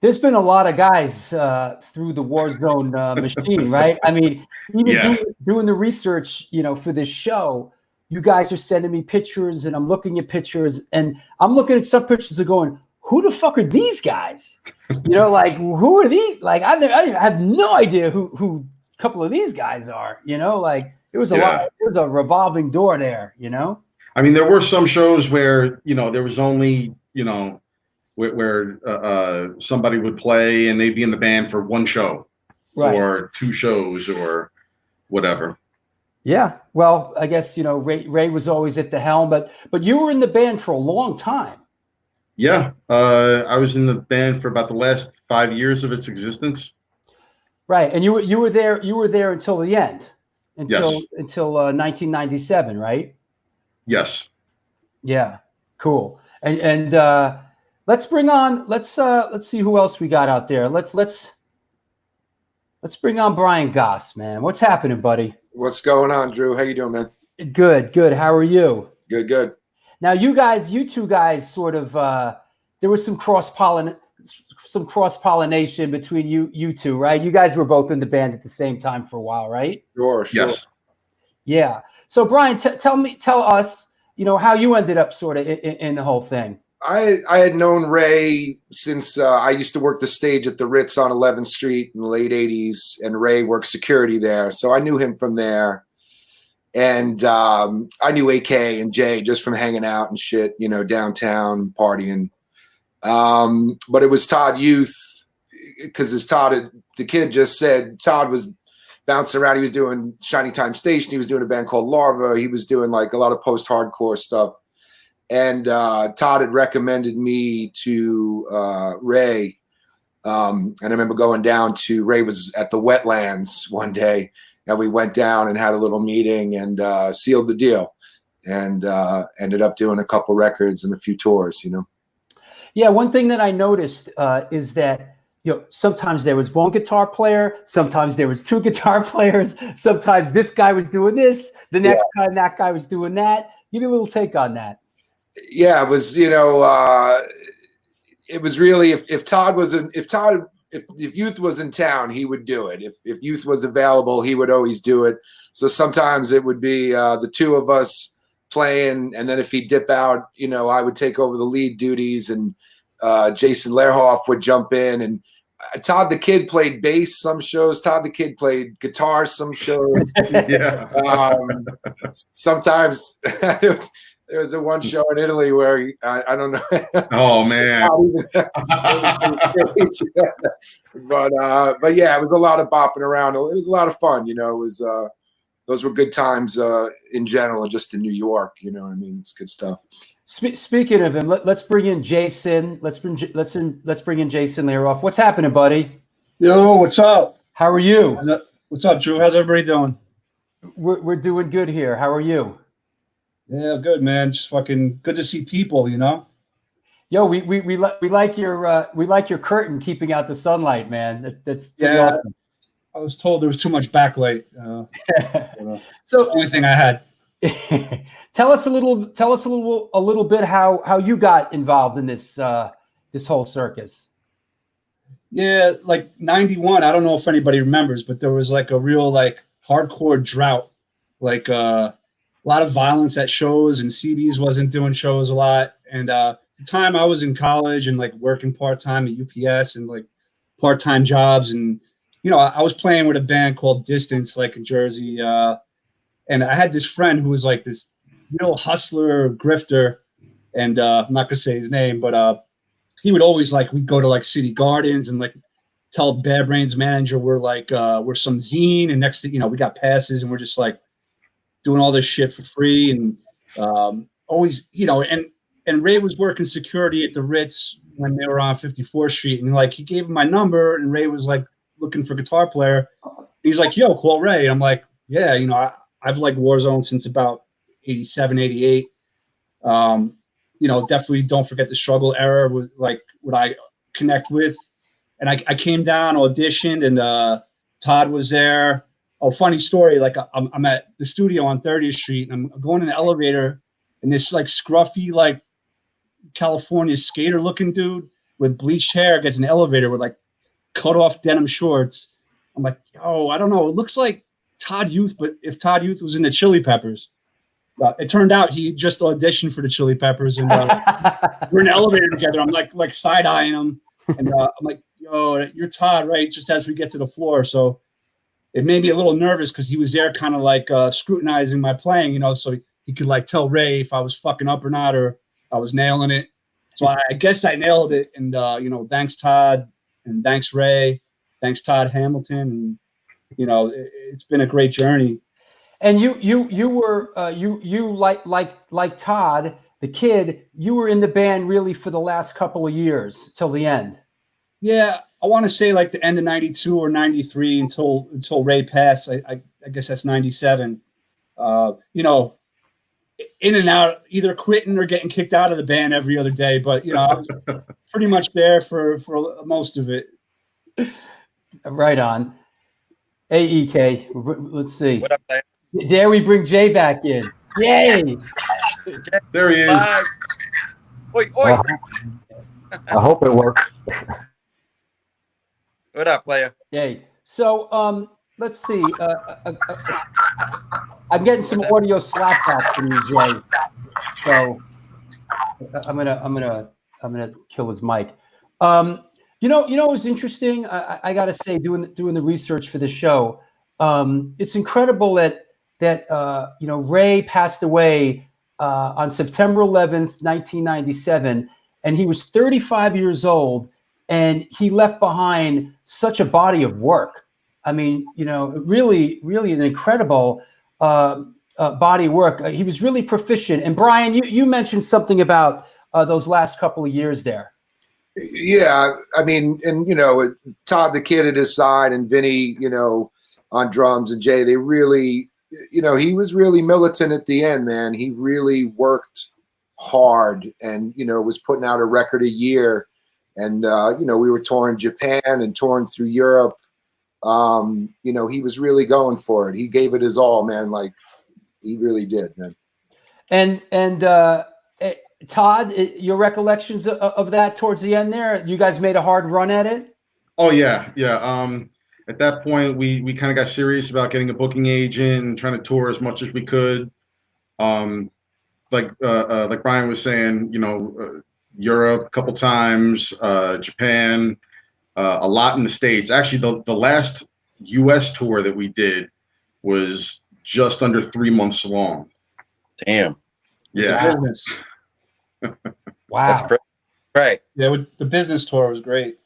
There's been a lot of guys through the Warzone machine, right? I mean, even doing the research, for this show, you guys are sending me pictures, and I'm looking at pictures, and I'm looking at some pictures and going, who the fuck are these guys? Who are these? I have no idea who a couple of these guys are. It was a lot. It was a revolving door there. I mean, there were some shows where there was only where somebody would play and they'd be in the band for one show, right, or two shows or whatever. Yeah, well, I guess Ray was always at the helm, but you were in the band for a long time. Yeah, I was in the band for about the last 5 years of its existence. Right, and you were there until the end, until 1997, right? Yes. Yeah, cool. And let's see who else we got out there. Let's bring on Brian Goss, man. What's happening, buddy? What's going on, Drew? How you doing, man? Good. How are you? Good. Now, you two guys, sort of, there was some cross pollination between you two, right? You guys were both in the band at the same time for a while, right? Sure. Yes. Yeah. So, Brian, tell us, how you ended up sort of in the whole thing. I had known Ray since I used to work the stage at the Ritz on 11th Street in the late 80s, and Ray worked security there. So I knew him from there. And I knew AK and Jay just from hanging out and shit, downtown partying. But it was Todd Youth, because as the kid just said, Todd was bouncing around. He was doing Shining Time Station. He was doing a band called Larva. He was doing a lot of post-hardcore stuff. And Todd had recommended me to Ray. And I remember going down to, Ray was at the Wetlands one day, and we went down and had a little meeting and sealed the deal, and ended up doing a couple records and a few tours, Yeah, one thing that I noticed is that sometimes there was one guitar player, sometimes there was two guitar players, sometimes this guy was doing this, the next time that guy was doing that. Give me a little take on that. Yeah, it was, it was really, if Youth was in town, he would do it. If Youth was available, he would always do it. So sometimes it would be the two of us playing, and then if he'd dip out, I would take over the lead duties, and Jason Lehrhoff would jump in, and Todd the Kid played bass some shows. Todd the Kid played guitar some shows. Yeah. Sometimes there was a one show in Italy where I don't know. Oh man. But yeah, it was a lot of bopping around. It was a lot of fun. It was those were good times in general, just in New York. You know what I mean? It's good stuff. Speaking of him, let's bring in Jason. Let's bring in Jason Lehrhoff. What's happening, buddy? Yo, what's up? How are you? What's up, Drew? How's everybody doing? We're doing good here. How are you? Yeah, good, man. Just fucking good to see people. Yo, we like your curtain keeping out the sunlight, man. That's pretty awesome. I was told there was too much backlight. So the only thing I had. Tell us a little bit how you got involved in this whole circus. Yeah, like 91. I don't know if anybody remembers, but there was like a real hardcore drought, a lot of violence at shows, and CB's wasn't doing shows a lot. And at the time I was in college and working part-time at UPS and part-time jobs. And, I was playing with a band called Distance, in Jersey. And I had this friend who was this real hustler, grifter. And I'm not going to say his name, but he would always we'd go to City Gardens and tell Bad Brains manager we're some zine. And next thing, we got passes and we're just doing all this shit for free. And always, and Ray was working security at the Ritz when they were on 54th Street. And he gave him my number, and Ray was looking for a guitar player. He's like, yo, call Ray. And I'm like, yeah, I've liked Warzone since about 87, 88. Definitely don't forget the struggle era with what I connect with. And I came down, auditioned, and Todd was there. Oh, funny story. I'm at the studio on 30th Street, and I'm going in the elevator, and this scruffy, California skater looking dude with bleached hair gets in the elevator with cut off denim shorts. I'm like, yo, I don't know. It looks like Todd Youth, but if Todd Youth was in the Chili Peppers. It turned out he just auditioned for the Chili Peppers, and we're in the elevator together. I'm like side eyeing him, and I'm like, yo, you're Todd, right? Just as we get to the floor. So it made me a little nervous because he was there kind of scrutinizing my playing, so he could tell Ray if I was fucking up or not, or I was nailing it. So I guess I nailed it. And, thanks Todd, and thanks Ray, thanks Todd Hamilton. And, it's been a great journey. And you were like Todd, the Kid, you were in the band really for the last couple of years till the end. Yeah. I want to say the end of 92 or 93 until Ray passed. I guess that's 97. In and out, either quitting or getting kicked out of the band every other day. But, I was pretty much there for most of it. Right on. AEK, let's see. What up, man? Dare we bring Jay back in? Yay! There he is. Oi, oi. I hope it works. What up, player? Yay. So, let's see. I'm getting some audio slapback from you, Jay. So I'm gonna kill his mic. It was interesting. I gotta say, doing the research for the show, it's incredible that Ray passed away on September 11th, 1997, and he was 35 years old, and he left behind such a body of work. I mean, really an incredible body of work. He was really proficient. And Brian, you mentioned something about those last couple of years there. Yeah, I mean, and Todd the Kid at his side, and Vinnie, on drums, and Jay, they really, he was really militant at the end, man. He really worked hard, and was putting out a record a year, And we were touring Japan and touring through Europe. He was really going for it. He gave it his all, man. Like he really did, man. And Todd, your recollections of that towards the end there? You guys made a hard run at it? Oh yeah. At that point, we kind of got serious about getting a booking agent and trying to tour as much as we could. Like Brian was saying, Europe a couple times, Japan, a lot in the States. Actually, the last U.S. tour that we did was just under 3 months long. Damn. Yeah. Wow. That's great. Right. Yeah, the business tour was great.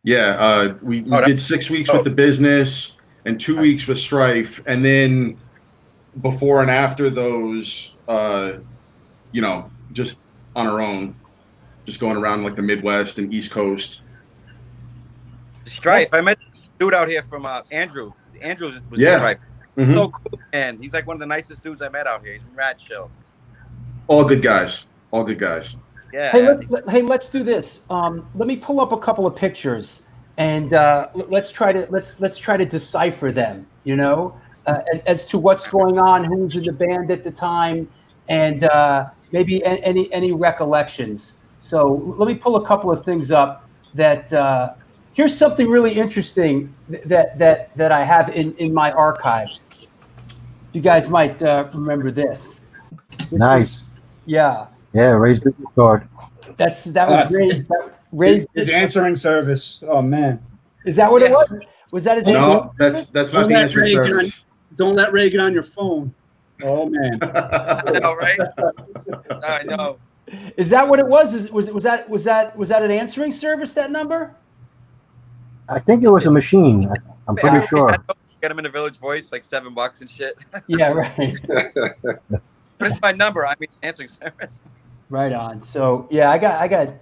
Yeah, we did 6 weeks with the business and 2 weeks with Strife, and then before and after those, just on our own, just going around like the Midwest and East Coast. Strife. I met a dude out here from Andrew. Andrew was in Strife. Mm-hmm. So cool, man. He's like one of the nicest dudes I met out here. He's rad chill. All good guys. All good guys. Yeah. Hey, let's do this. Let me pull up a couple of pictures, and let's try to decipher them. As to what's going on, who's in the band at the time, and maybe any recollections. So let me pull a couple of things up. That here's something really interesting that I have in my archives. You guys might remember this. Nice. Yeah. Yeah, Ray's business card. That was Ray's his answering service. Oh man, is that what it was? Was that his? No, that's not the answering service. Don't let Ray get on your phone. Oh man. I know, right? I know. Is that what it was? Was that an answering service? That number? I think it was a machine. I'm pretty sure. Get him in the Village Voice, like $7 and shit. Yeah, right. But it's my number. I mean, answering service. Right on. So yeah, I got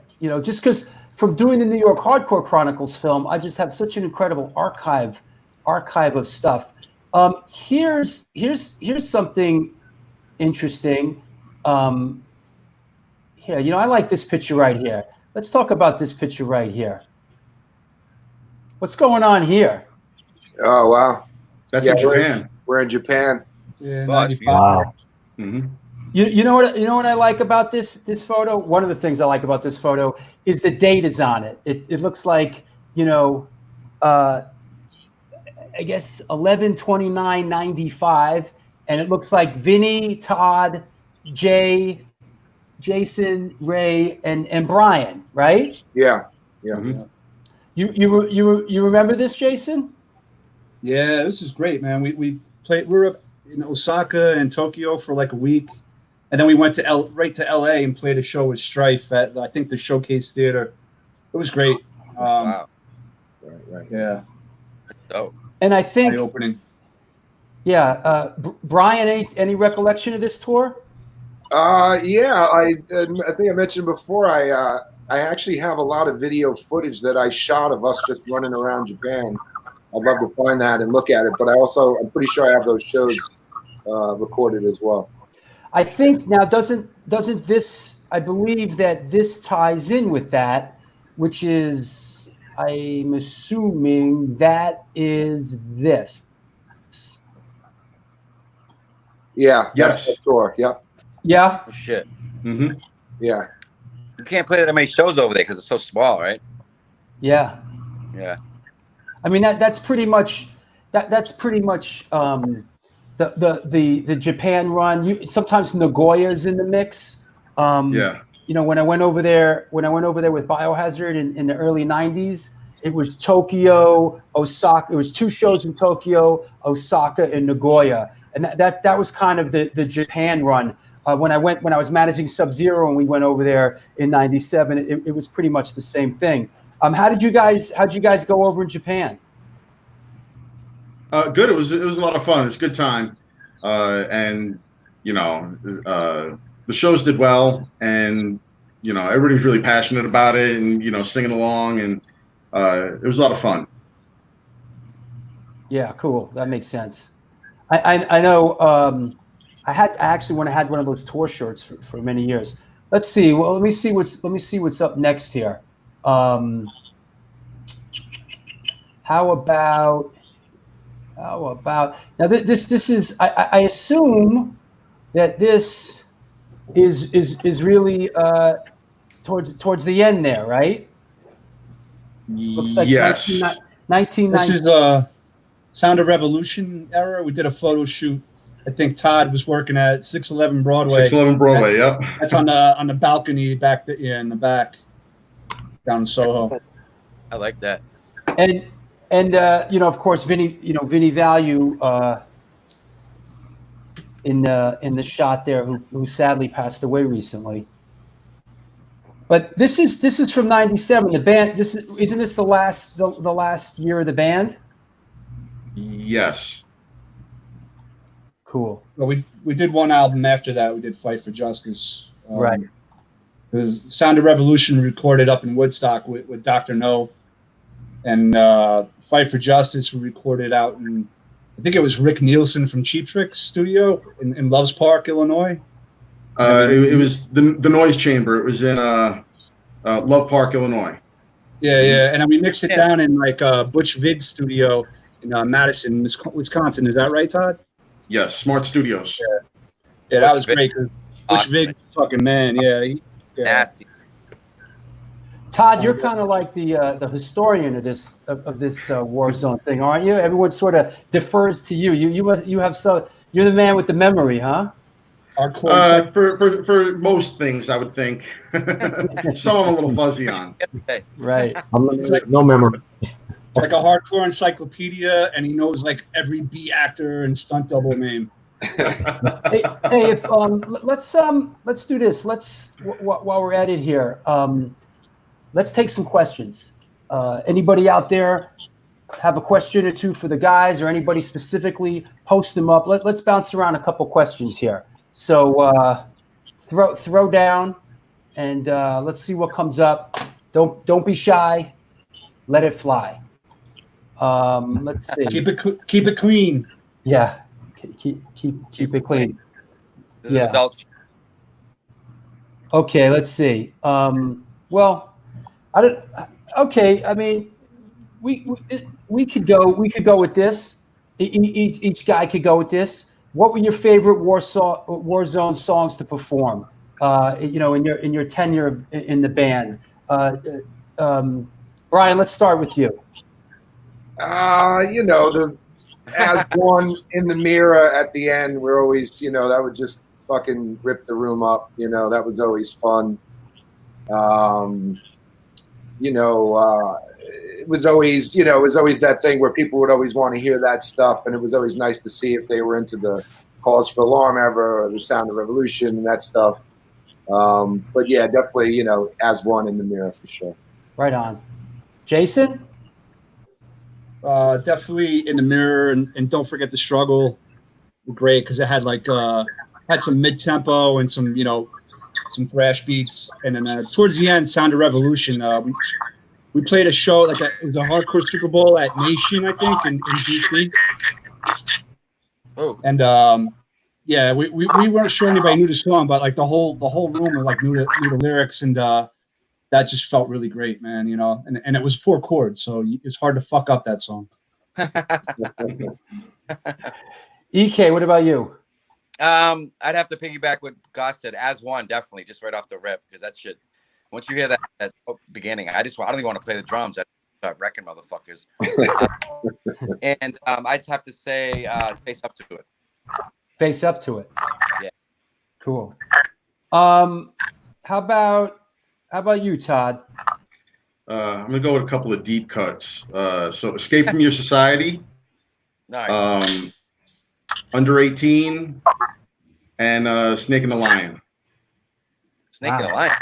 just because from doing the New York Hardcore Chronicles film, I just have such an incredible archive of stuff. Here's something interesting. Here, I like this picture right here. Let's talk about this picture right here. What's going on here? Oh wow, that's in Japan. We're in Japan. Yeah, wow. Mm-hmm. You know what I like about this photo? One of the things I like about this photo is the date is on it. It looks like I guess 11/29/95, and it looks like Vinnie, Todd, Jay, Jason, Ray, and Brian, right? Yeah. Mm-hmm. You remember this, Jason? Yeah, this is great, man. We were up in Osaka and Tokyo for like a week, and then we went to right to LA and played a show with Strife at I think the Showcase Theater. It was great. Wow. Right. Yeah. Oh. And I think opening. Yeah, Brian, any recollection of this tour? Yeah, I think I mentioned before. I actually have a lot of video footage that I shot of us just running around Japan. I'd love to find that and look at it, but I'm pretty sure I have those shows recorded as well. I think now doesn't this? I believe that this ties in with that, which is I'm assuming that is this. Yeah. Yes. That's the tour. Yep. Yeah. Oh, shit. Mm-hmm. Yeah. You can't play that many shows over there because it's so small, right? Yeah. Yeah. I mean that's pretty much the Japan run. Sometimes Nagoya's in the mix. Yeah. When I went over there with Biohazard in the early 90s, it was Tokyo, Osaka. It was 2 shows in Tokyo, Osaka, and Nagoya, and that was kind of the Japan run. When I was managing Sub-Zero and we went over there in '97, it was pretty much the same thing. How'd you guys go over in Japan? Good. It was a lot of fun. It was a good time, and the shows did well, and everybody was really passionate about it, and singing along, and it was a lot of fun. Yeah, cool. That makes sense. I know. I actually had one of those tour shirts for many years. Let's see. Well, let me see what's up next here. How about now? This is. I assume that this is really towards the end there, right? Looks like Yes. 1990. This is Sound of Revolution era. We did a photo shoot. I think Todd was working at 611 Broadway. 611 Broadway. Yep. That's on the balcony back there, in the back, down in Soho. I like that. And of course, Vinnie Value in the shot there, who sadly passed away recently. But this is from '97. The band. Isn't this the last year of the band? Yes. Cool. Well, we did one album after that. We did Fight for Justice. Right. It was Sound of Revolution recorded up in Woodstock with Dr. No. And Fight for Justice we recorded out in, I think it was Rick Nielsen from Cheap Trick's studio in Loves Park, Illinois. It was the Noise Chamber. It was in Love Park, Illinois. Yeah. And then we mixed it down in like Butch Vig's studio in Madison, Wisconsin. Is that right, Todd? Yes, Smart Studios. Yeah, that was great. Butch Vig, fucking man. Yeah. Nasty. Todd, you're kind of like the historian of this Warzone thing, aren't you? Everyone sort of defers to you. You're the man with the memory, huh? For most things, I would think. Some I'm a little fuzzy on. Right. No memory. Like a hardcore encyclopedia, and he knows like every B actor and stunt double name. hey, if let's do this. While we're at it here, let's take some questions. Anybody out there have a question or two for the guys, or anybody specifically, post them up. Let's bounce around a couple questions here. So throw down, and let's see what comes up. Don't be shy. Let it fly. Let's see. Keep it clean. Yeah. Keep it clean. This is adult. Okay, let's see. Well, I don't. Okay, I mean, we could go with this. Each guy could go with this. What were your favorite Warzone songs to perform? In your tenure in the band. Brian, let's start with you. The as one in the mirror at the end, we're always, that would just fucking rip the room up. That was always fun. It was always, that thing where people would always want to hear that stuff, and it was always nice to see if they were into the Cause for Alarm ever, or the Sound of Revolution and that stuff. But yeah, definitely, as one in the mirror for sure. Right on. Jason? Definitely in the mirror, and don't forget the struggle. Great, because it had had some mid tempo and some some thrash beats, and then towards the end, Sound of Revolution. We played a show it was a hardcore Super Bowl at Nation, I think, in DC. Oh. And we weren't sure anybody knew the song, but the whole room knew the lyrics, and that just felt really great, man. And it was 4 chords, so it's hard to fuck up that song. EK, what about you? I'd have to piggyback what Goss said. As one, definitely, just right off the rip, because that shit. Once you hear that beginning, I don't even want to play the drums. I start wrecking motherfuckers. And I'd have to say, face up to it. Face up to it. Yeah. Cool. How about you, Todd? I'm gonna go with a couple of deep cuts. So Escape from Your Society. Nice. Under 18, and Snake and the Lion. Snake and the Lion.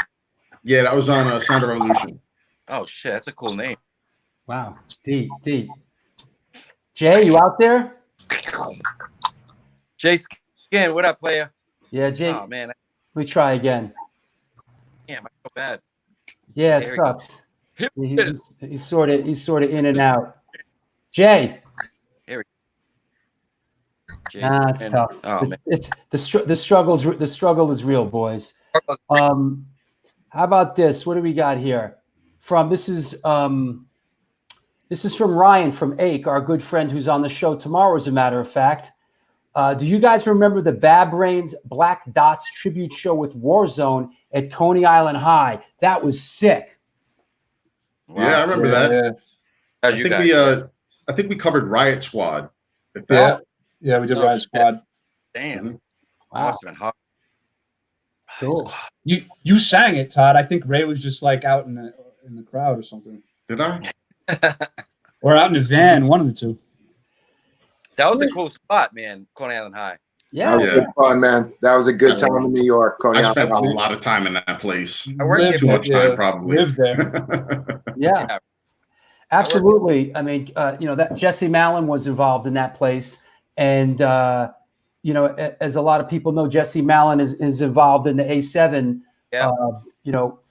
Yeah, that was on Sound of Revolution. Oh shit, that's a cool name. Wow, deep. Jay, you out there? Jay Skin, what up, player? Yeah, Jay. Oh man, let me try again. Damn, I feel bad. Yeah, it sucks. He's sort of in and out. Jay. Here we go. It's tough. Oh, man. It's the struggle is real, boys. How about this? What do we got here? from this is from Ryan from Ake, our good friend who's on the show tomorrow, as a matter of fact. Do you guys remember the Bad Brains Black Dots tribute show with Warzone at Coney Island High? That was sick. Wow. Yeah, I remember that. Yeah. How'd you guys? I think we covered Riot Squad. Yeah, we did Oh, Riot shit. Squad. Damn. That Wow. must have been hard. Cool. You sang it, Todd. I think Ray was just like out in the crowd or something, Did I? or out in the van, one of the two. That was a cool spot, man. Coney Island High. Yeah. That was good fun, man. That was a good time in New York. Coney I spent a Island. lot of time in that place. I worked Lived Too there. much time, probably. Lived there. Yeah. Absolutely. I mean, that Jesse Mallon was involved in that place. And, as a lot of people know, Jesse Mallon is involved in the A7,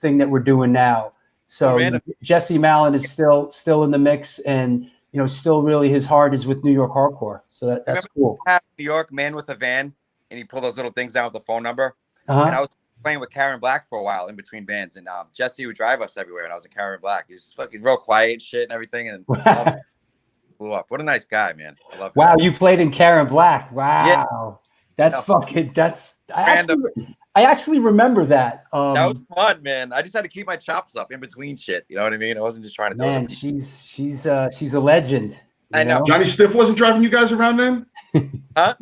thing that we're doing now. So Jesse Mallon is still in the mix, and, still really his heart is with New York hardcore. So that's cool. New York man with a van, and he pulled those little things down with the phone number. Uh-huh. And I was playing with Karen Black for a while in between bands, and Jesse would drive us everywhere. And I was in Karen Black. He was fucking real quiet and shit and everything, and blew up. What a nice guy, man. I love him. Wow, you played in Karen Black. Wow, yeah. That's fucking. I actually remember that. That was fun, man. I just had to keep my chops up in between shit. You know what I mean? I wasn't just trying to. Man, she's a legend. I know. Johnny Stiff wasn't driving you guys around then? Huh?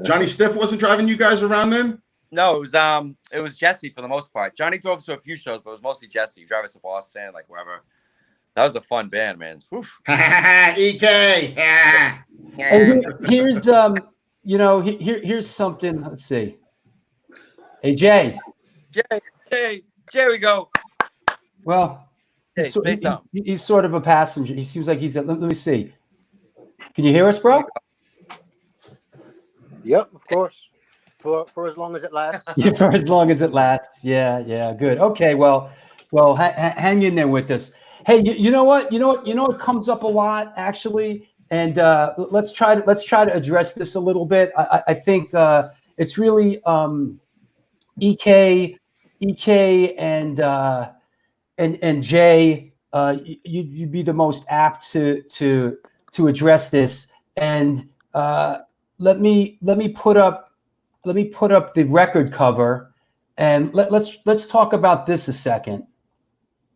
Johnny Stiff wasn't driving you guys around then? No, it was Jesse for the most part. Johnny drove us to a few shows, but it was mostly Jesse. He drove us to Boston, like wherever. That was a fun band, man. EK. And here's here's something. Let's see. Hey Jay. Jay, we go. Well, Hey, he's sort of a passenger. He seems like he's let me see. Can you hear us, bro? Yep, of course. For as long as it lasts. Yeah, for as long as it lasts. Yeah, good. Okay, well, hang in there with us. Hey, you know what? You know what comes up a lot actually, and let's try to address this a little bit. I think it's really EK and Jay. You'd be the most apt to address this, and let me put up the record cover, and let's talk about this a second.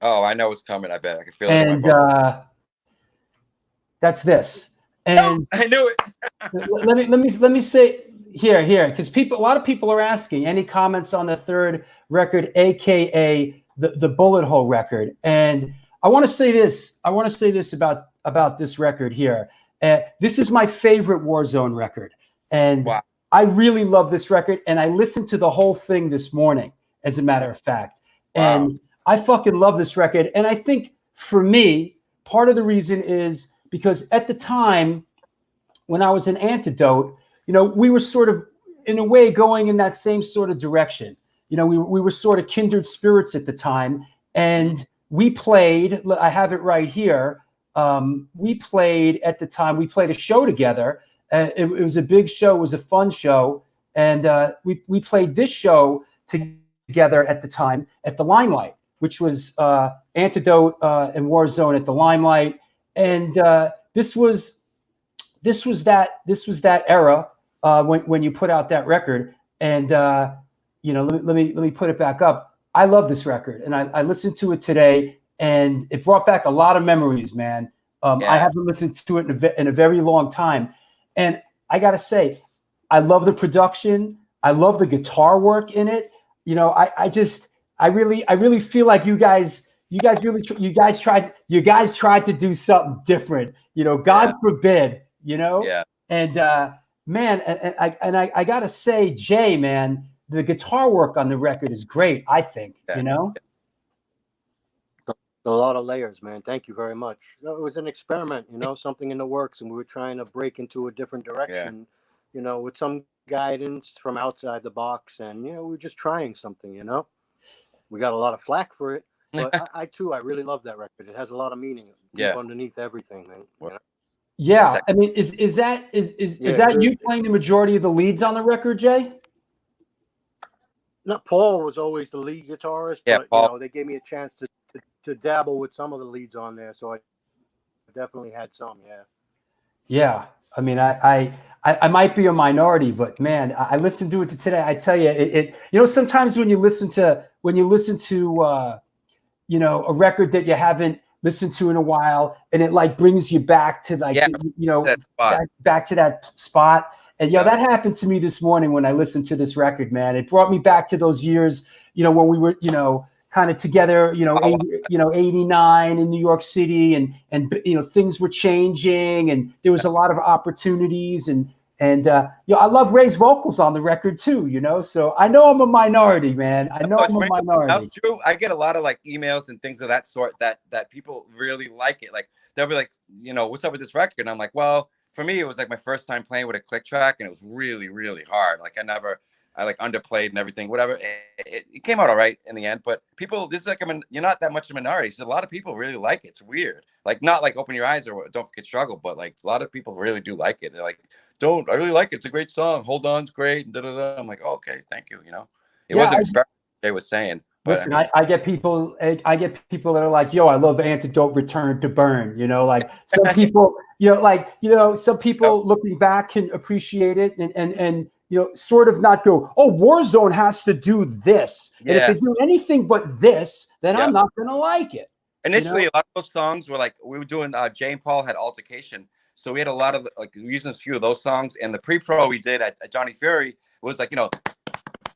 Oh, I know what's coming. I bet I can feel it. And that's this. And I knew it. let me say here, because a lot of people are asking any comments on the third record, aka the Bullet Hole record. And I want to say this. About this record here. This is my favorite Warzone record, and wow. I really love this record. And I listened to the whole thing this morning, as a matter of fact. Wow. And I fucking love this record. And I think for me, part of the reason is because at the time when I was in Antidote, we were sort of, in a way, going in that same sort of direction. We were sort of kindred spirits at the time. And we played, I have it right here. We played at the time, we played a show together. It was a big show. It was a fun show. And we played this show together at the time at the Limelight, which was Antidote and Warzone at the Limelight. And this was that era when you put out that record. And let me put it back up. I love this record, and I listened to it today, and it brought back a lot of memories, man. I haven't listened to it in a very long time, and I gotta say, I love the production. I love the guitar work in it. I really feel like you guys tried to do something different. God forbid. Yeah. And man, and I gotta say, Jay, man, the guitar work on the record is great. I think. A lot of layers, man. Thank you very much. It was an experiment, something in the works, and we were trying to break into a different direction, with some guidance from outside the box, and we were just trying something. We got a lot of flack for it, but I really love that record. It has a lot of meaning deep underneath everything, man. Yeah, I mean, is that you playing the majority of the leads on the record, Jay? Not Paul was always the lead guitarist, but Paul. they gave me a chance to to dabble with some of the leads on there, so I definitely had some. Yeah. Yeah, I mean, I might be a minority, but man, I listened to it today. I tell you, you know, sometimes when you listen to you know, a record that you haven't listened to in a while, and it like brings you back to like Yeah, you know that spot. back to that spot. And yeah, Yeah. that happened to me this morning when I listened to this record, man. It brought me back to those years, you know, when we were, you know, kind of together, you know, 89 in New York City, and you know, things were changing, and there was a lot of opportunities, and you know, I love Ray's vocals on the record too, you know. So I know I'm a minority, man. I know I'm a minority. That's true. I get a lot of like emails and things of that sort that people really like it. Like they'll be like, you know, what's up with this record? And I'm like, well, for me, it was like my first time playing with a click track, and it was really, really hard. Like I like underplayed and everything, whatever. It came out all right in the end, but people, this is like, I mean, you're not that much of a minority. So a lot of people really like it. It's weird. Like not like Open Your Eyes or Don't Forget Struggle, but like a lot of people really do like it. They're like, I really like it. It's a great song. Hold On's great. Da, da, da. I'm like, oh, okay, thank you. You know, it wasn't expressed they was saying. But Listen, I mean, I get people that are like, yo, I love Antidote, Return to Burn. You know, like some people, you know, like, you know, some people looking back can appreciate it and you know, sort of not go, oh, Warzone has to do this. And if they do anything but this, then I'm not going to like it. Initially, you know? a lot of those songs were like, we were doing, Jay and Paul had Altercation. So we had a lot of, like, using a few of those songs. And the pre-pro we did at Johnny Fury was like, you know,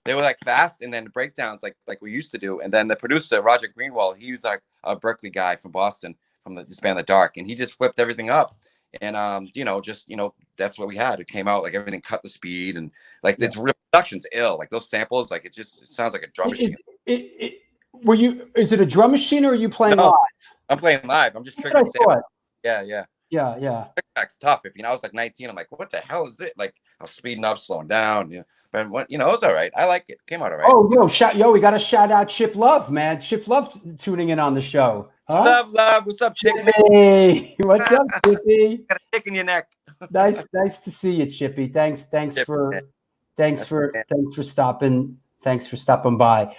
they were like fast and then breakdowns like we used to do. And then the producer, Roger Greenwald, he was like a Berkeley guy from Boston, from this band The Dark. And he just flipped everything up. And, you know, just, you know, that's what we had. It came out like everything cut the speed, and like this real production's ill. Like those samples, like it sounds like a drum machine. Is it a drum machine, or are you playing live? I'm playing live. I'm just triggering samples. Yeah. That's tough. If you know, I was like 19. I'm like, what the hell is it? Like I was speeding up, slowing down. Yeah. But what, you know, it was all right. I like it. Came out all right. Oh, we got to shout out Chip Love, man. Chip Love tuning in on the show. Huh? Love. What's up, Chick? Hey, what's up, Chippy? Got a tick in your neck. nice to see you, Chippy. Thanks for stopping. Thanks for stopping by.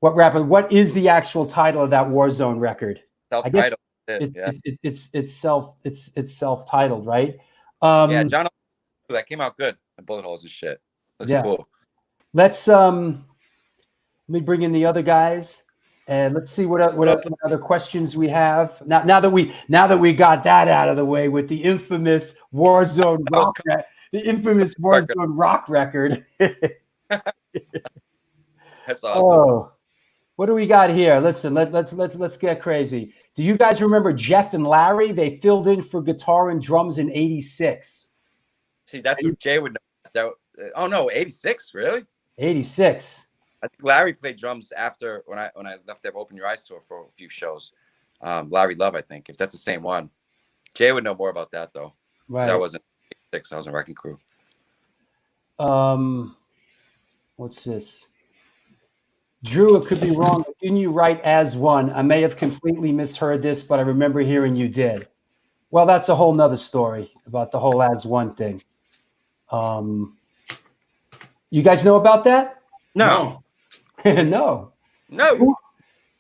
What is the actual title of that Warzone record? Self-titled. It's self-titled, right? Yeah, John, that came out good. The bullet holes and shit. That's cool. Let me bring in the other guys. And let's see what other questions we have. Now that we got that out of the way with the infamous Warzone rock record. That's awesome. Oh, what do we got here? Listen, let's get crazy. Do you guys remember Jeff and Larry? They filled in for guitar and drums in '86. See, that's what Jay would know. Oh no, '86, really? '86. I think Larry played drums after when I left that Open Your Eyes tour for a few shows. Larry Love, I think, if that's the same one. Jay would know more about that though. Right. I wasn't '86. I was in Wrecking Crew. What's this? Drew, it could be wrong. Didn't you write as one? I may have completely misheard this, but I remember hearing you did. Well, that's a whole nother story about the whole as one thing. You guys know about that? No. No.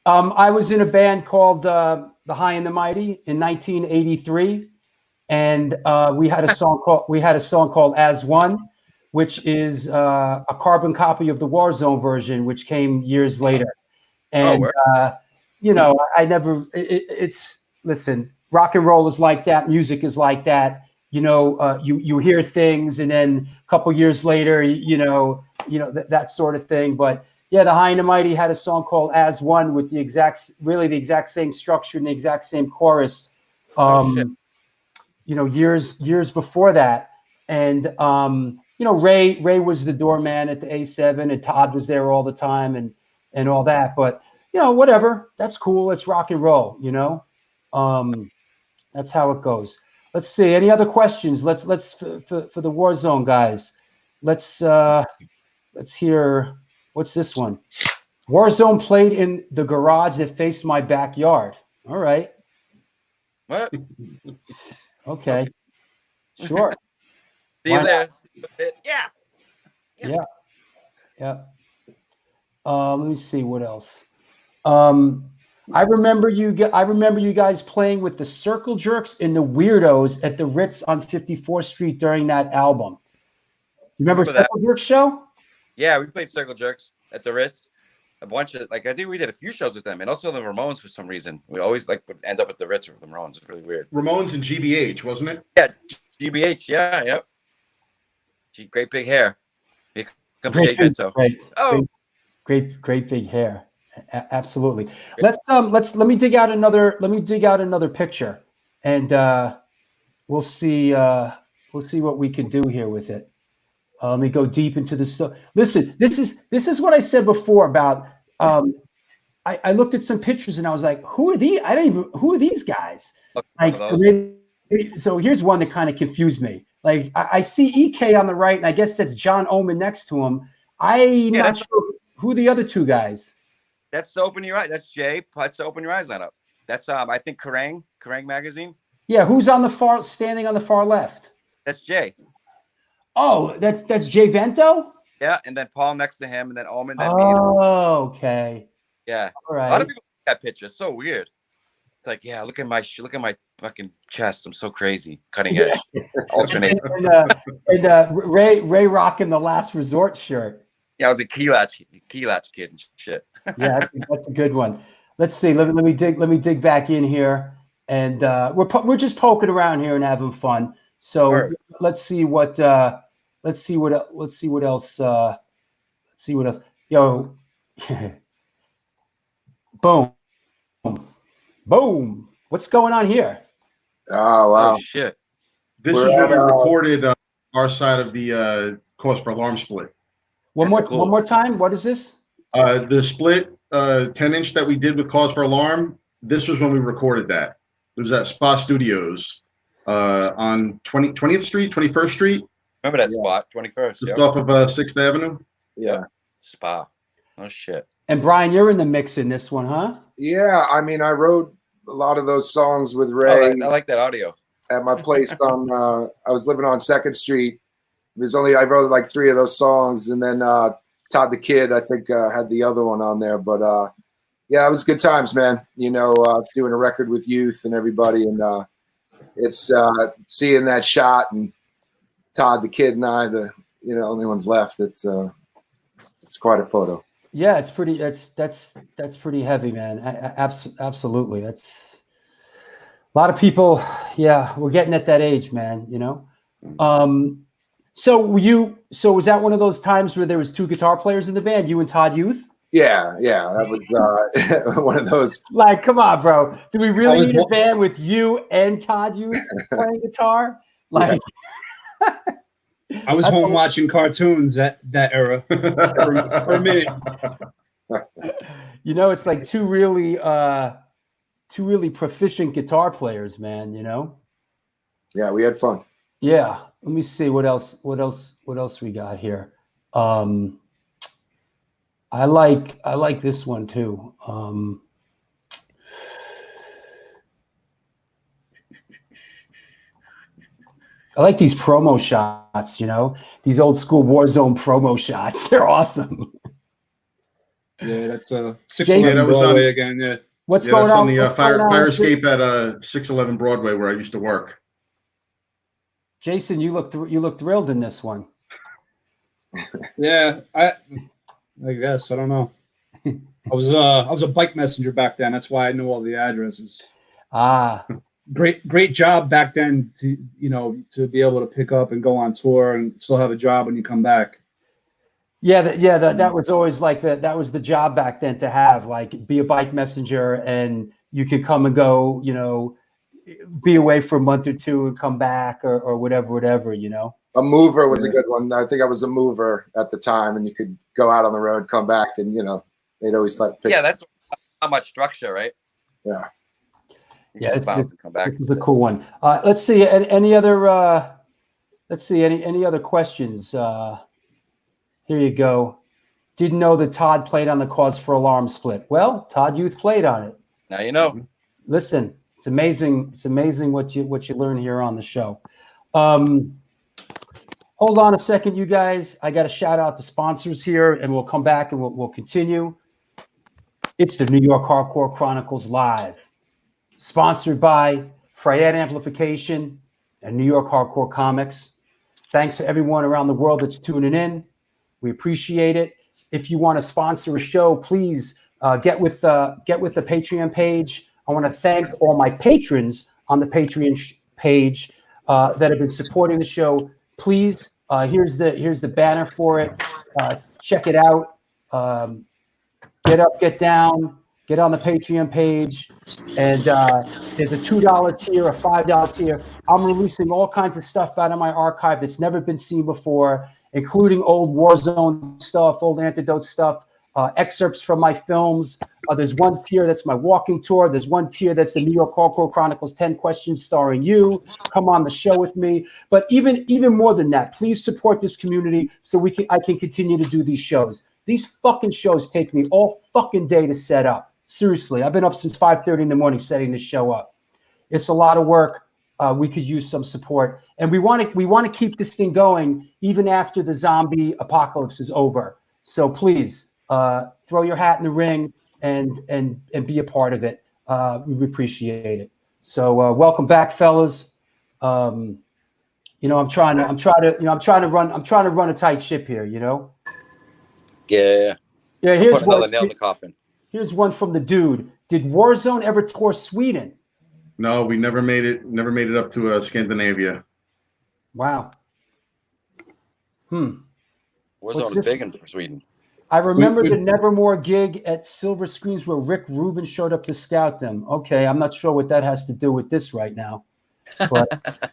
I was in a band called The High and the Mighty in 1983, and we had a song called As One, which is a carbon copy of the Warzone version, which came years later. And you know, I never. Listen, rock and roll is like that. Music is like that. You know, you hear things, and then a couple years later, you know that sort of thing. But yeah, the High and the Mighty had a song called "As One" with the exact same structure and the exact same chorus. You know, years before that, and you know, Ray was the doorman at the A7, and Todd was there all the time, and all that. But you know, whatever, that's cool. It's rock and roll. You know, that's how it goes. Let's see. Any other questions? Let's for the Warzone guys. Let's hear. What's this one? Warzone played in the garage that faced my backyard. All right. What? Okay. Sure. See you there. Yeah. Let me see what else. I remember you guys playing with the Circle Jerks and the Weirdos at the Ritz on 54th Street during that album. You remember that? Circle Jerks show? Yeah, we played Circle Jerks at the Ritz. A bunch of I think we did a few shows with them, and also the Ramones for some reason. We always would end up at the Ritz with the Ramones. It's really weird. Ramones and GBH, wasn't it? Yeah, GBH. Yeah, yep. Great big hair. Here comes Jay Vento. Great big hair. Absolutely. Let me dig out another picture, and we'll see what we can do here with it. Let me go deep into the stuff. Listen, this is what I said before about. I looked at some pictures and I was like, who are these? Who are these guys? Like, so here's one that kind of confused me. Like, I see EK on the right, and I guess that's John Oman next to him. I'm not sure who the other two guys. That's Open Your Eyes. That's Jay. That's Open Your Eyes lineup. That's I think Kerrang magazine. Yeah, who's standing on the far left? That's Jay. Oh, that's Jay Vento? Yeah, and then Paul next to him, and then Oman. Oh, okay. Yeah. All right. A lot of people like that picture. It's so weird. It's like, yeah, look at my fucking chest. I'm so crazy. Cutting edge. Alternate. and Ray rocking the Last Resort shirt. Yeah, I was a key latch kid and shit. Yeah, that's a good one. Let's see. Let me dig back in here, and we're just poking around here and having fun. So let's see what else. Yo, boom. What's going on here? Oh wow! Oh, shit. This is when we recorded our side of the Cause for Alarm split. One more time. What is this? The split 10-inch that we did with Cause for Alarm. This was when we recorded that. It was at Spa Studios on 20th Street, 21st Street. Remember that spot, 21st. Just off of 6th Avenue. Yeah. Spa. Oh shit. And Brian, you're in the mix in this one, huh? Yeah, I mean, I wrote a lot of those songs with Ray. I like that audio. At my place on, I was living on 2nd Street. I wrote like 3 of those songs, and then Todd the Kid, I think, had the other one on there. But yeah, it was good times, man. You know, doing a record with youth and everybody, and it's seeing that shot and Todd the Kid and I, the only ones left. It's quite a photo. Yeah, it's pretty. That's pretty heavy, man. Absolutely. That's a lot of people. Yeah, we're getting at that age, man. You know. So was that one of those times where there was 2 guitar players in the band, you and Todd Youth? Yeah, that was one of those. Like, come on, bro. Do we really need a band with you and Todd Youth playing guitar? Like, I was home watching cartoons at that era for a minute. You know, it's like two really proficient guitar players, man. You know. Yeah, we had fun. Yeah. Let me see what else we got here. I like this one too. I like these promo shots, you know, these old school Warzone promo shots. They're awesome. Yeah, that's 611 Broadway again. Yeah. What's going that's on? On the fire escape at 611 Broadway, where I used to work. Jason, you look thrilled in this one. Yeah, I guess I don't know. I was a bike messenger back then. That's why I knew all the addresses. Ah, great job back then to be able to pick up and go on tour and still have a job when you come back. Yeah, that was always like that was the job back then, to have, like, be a bike messenger, and you could come and go, you know, be away for a month or two and come back or whatever, you know. A mover was a good one. I think I was a mover at the time, and you could go out on the road, come back, and they'd always like. Yeah, that's not much structure, right? Yeah. It's and come back. This is a cool one. Let's see. Any other? Let's see. Any other questions? Here you go. Didn't know that Todd played on the Cause for Alarm split. Well, Todd Youth played on it. Now you know. Listen, it's amazing. It's amazing what you learn here on the show. Hold on a second, you guys. I got to shout out the sponsors here, and we'll come back and we'll continue. It's the New York Hardcore Chronicles Live, sponsored by Fryette Amplification and New York Hardcore Comics. Thanks to everyone around the world that's tuning in. We appreciate it. If you want to sponsor a show, please get with the Patreon page. I want to thank all my patrons on the Patreon page that have been supporting the show. Please, here's the banner for it. Check it out. Get up, get down, get on the Patreon page. And there's a $2 tier, a $5 tier. I'm releasing all kinds of stuff out of my archive that's never been seen before, including old Warzone stuff, old Antidote stuff, excerpts from my films. There's one tier that's my walking tour. There's one tier that's the New York Hardcore Chronicles 10 Questions starring you. Come on the show with me. But even more than that, please support this community so I can continue to do these shows. These fucking shows take me all fucking day to set up. Seriously, I've been up since 5:30 in the morning setting this show up. It's a lot of work. We could use some support, and we want to keep this thing going even after the zombie apocalypse is over. So please throw your hat in the ring and be a part of it. We appreciate it. So welcome back, fellas. I'm trying to run a tight ship here. Yeah. Here's put another nail in the coffin. Here's one from the dude. Did Warzone ever tour Sweden? No, we never made it. Never made it up to Scandinavia. Wow. Warzone is big in Sweden. I remember the Nevermore gig at Silver Screens where Rick Rubin showed up to scout them. Okay, I'm not sure what that has to do with this right now, but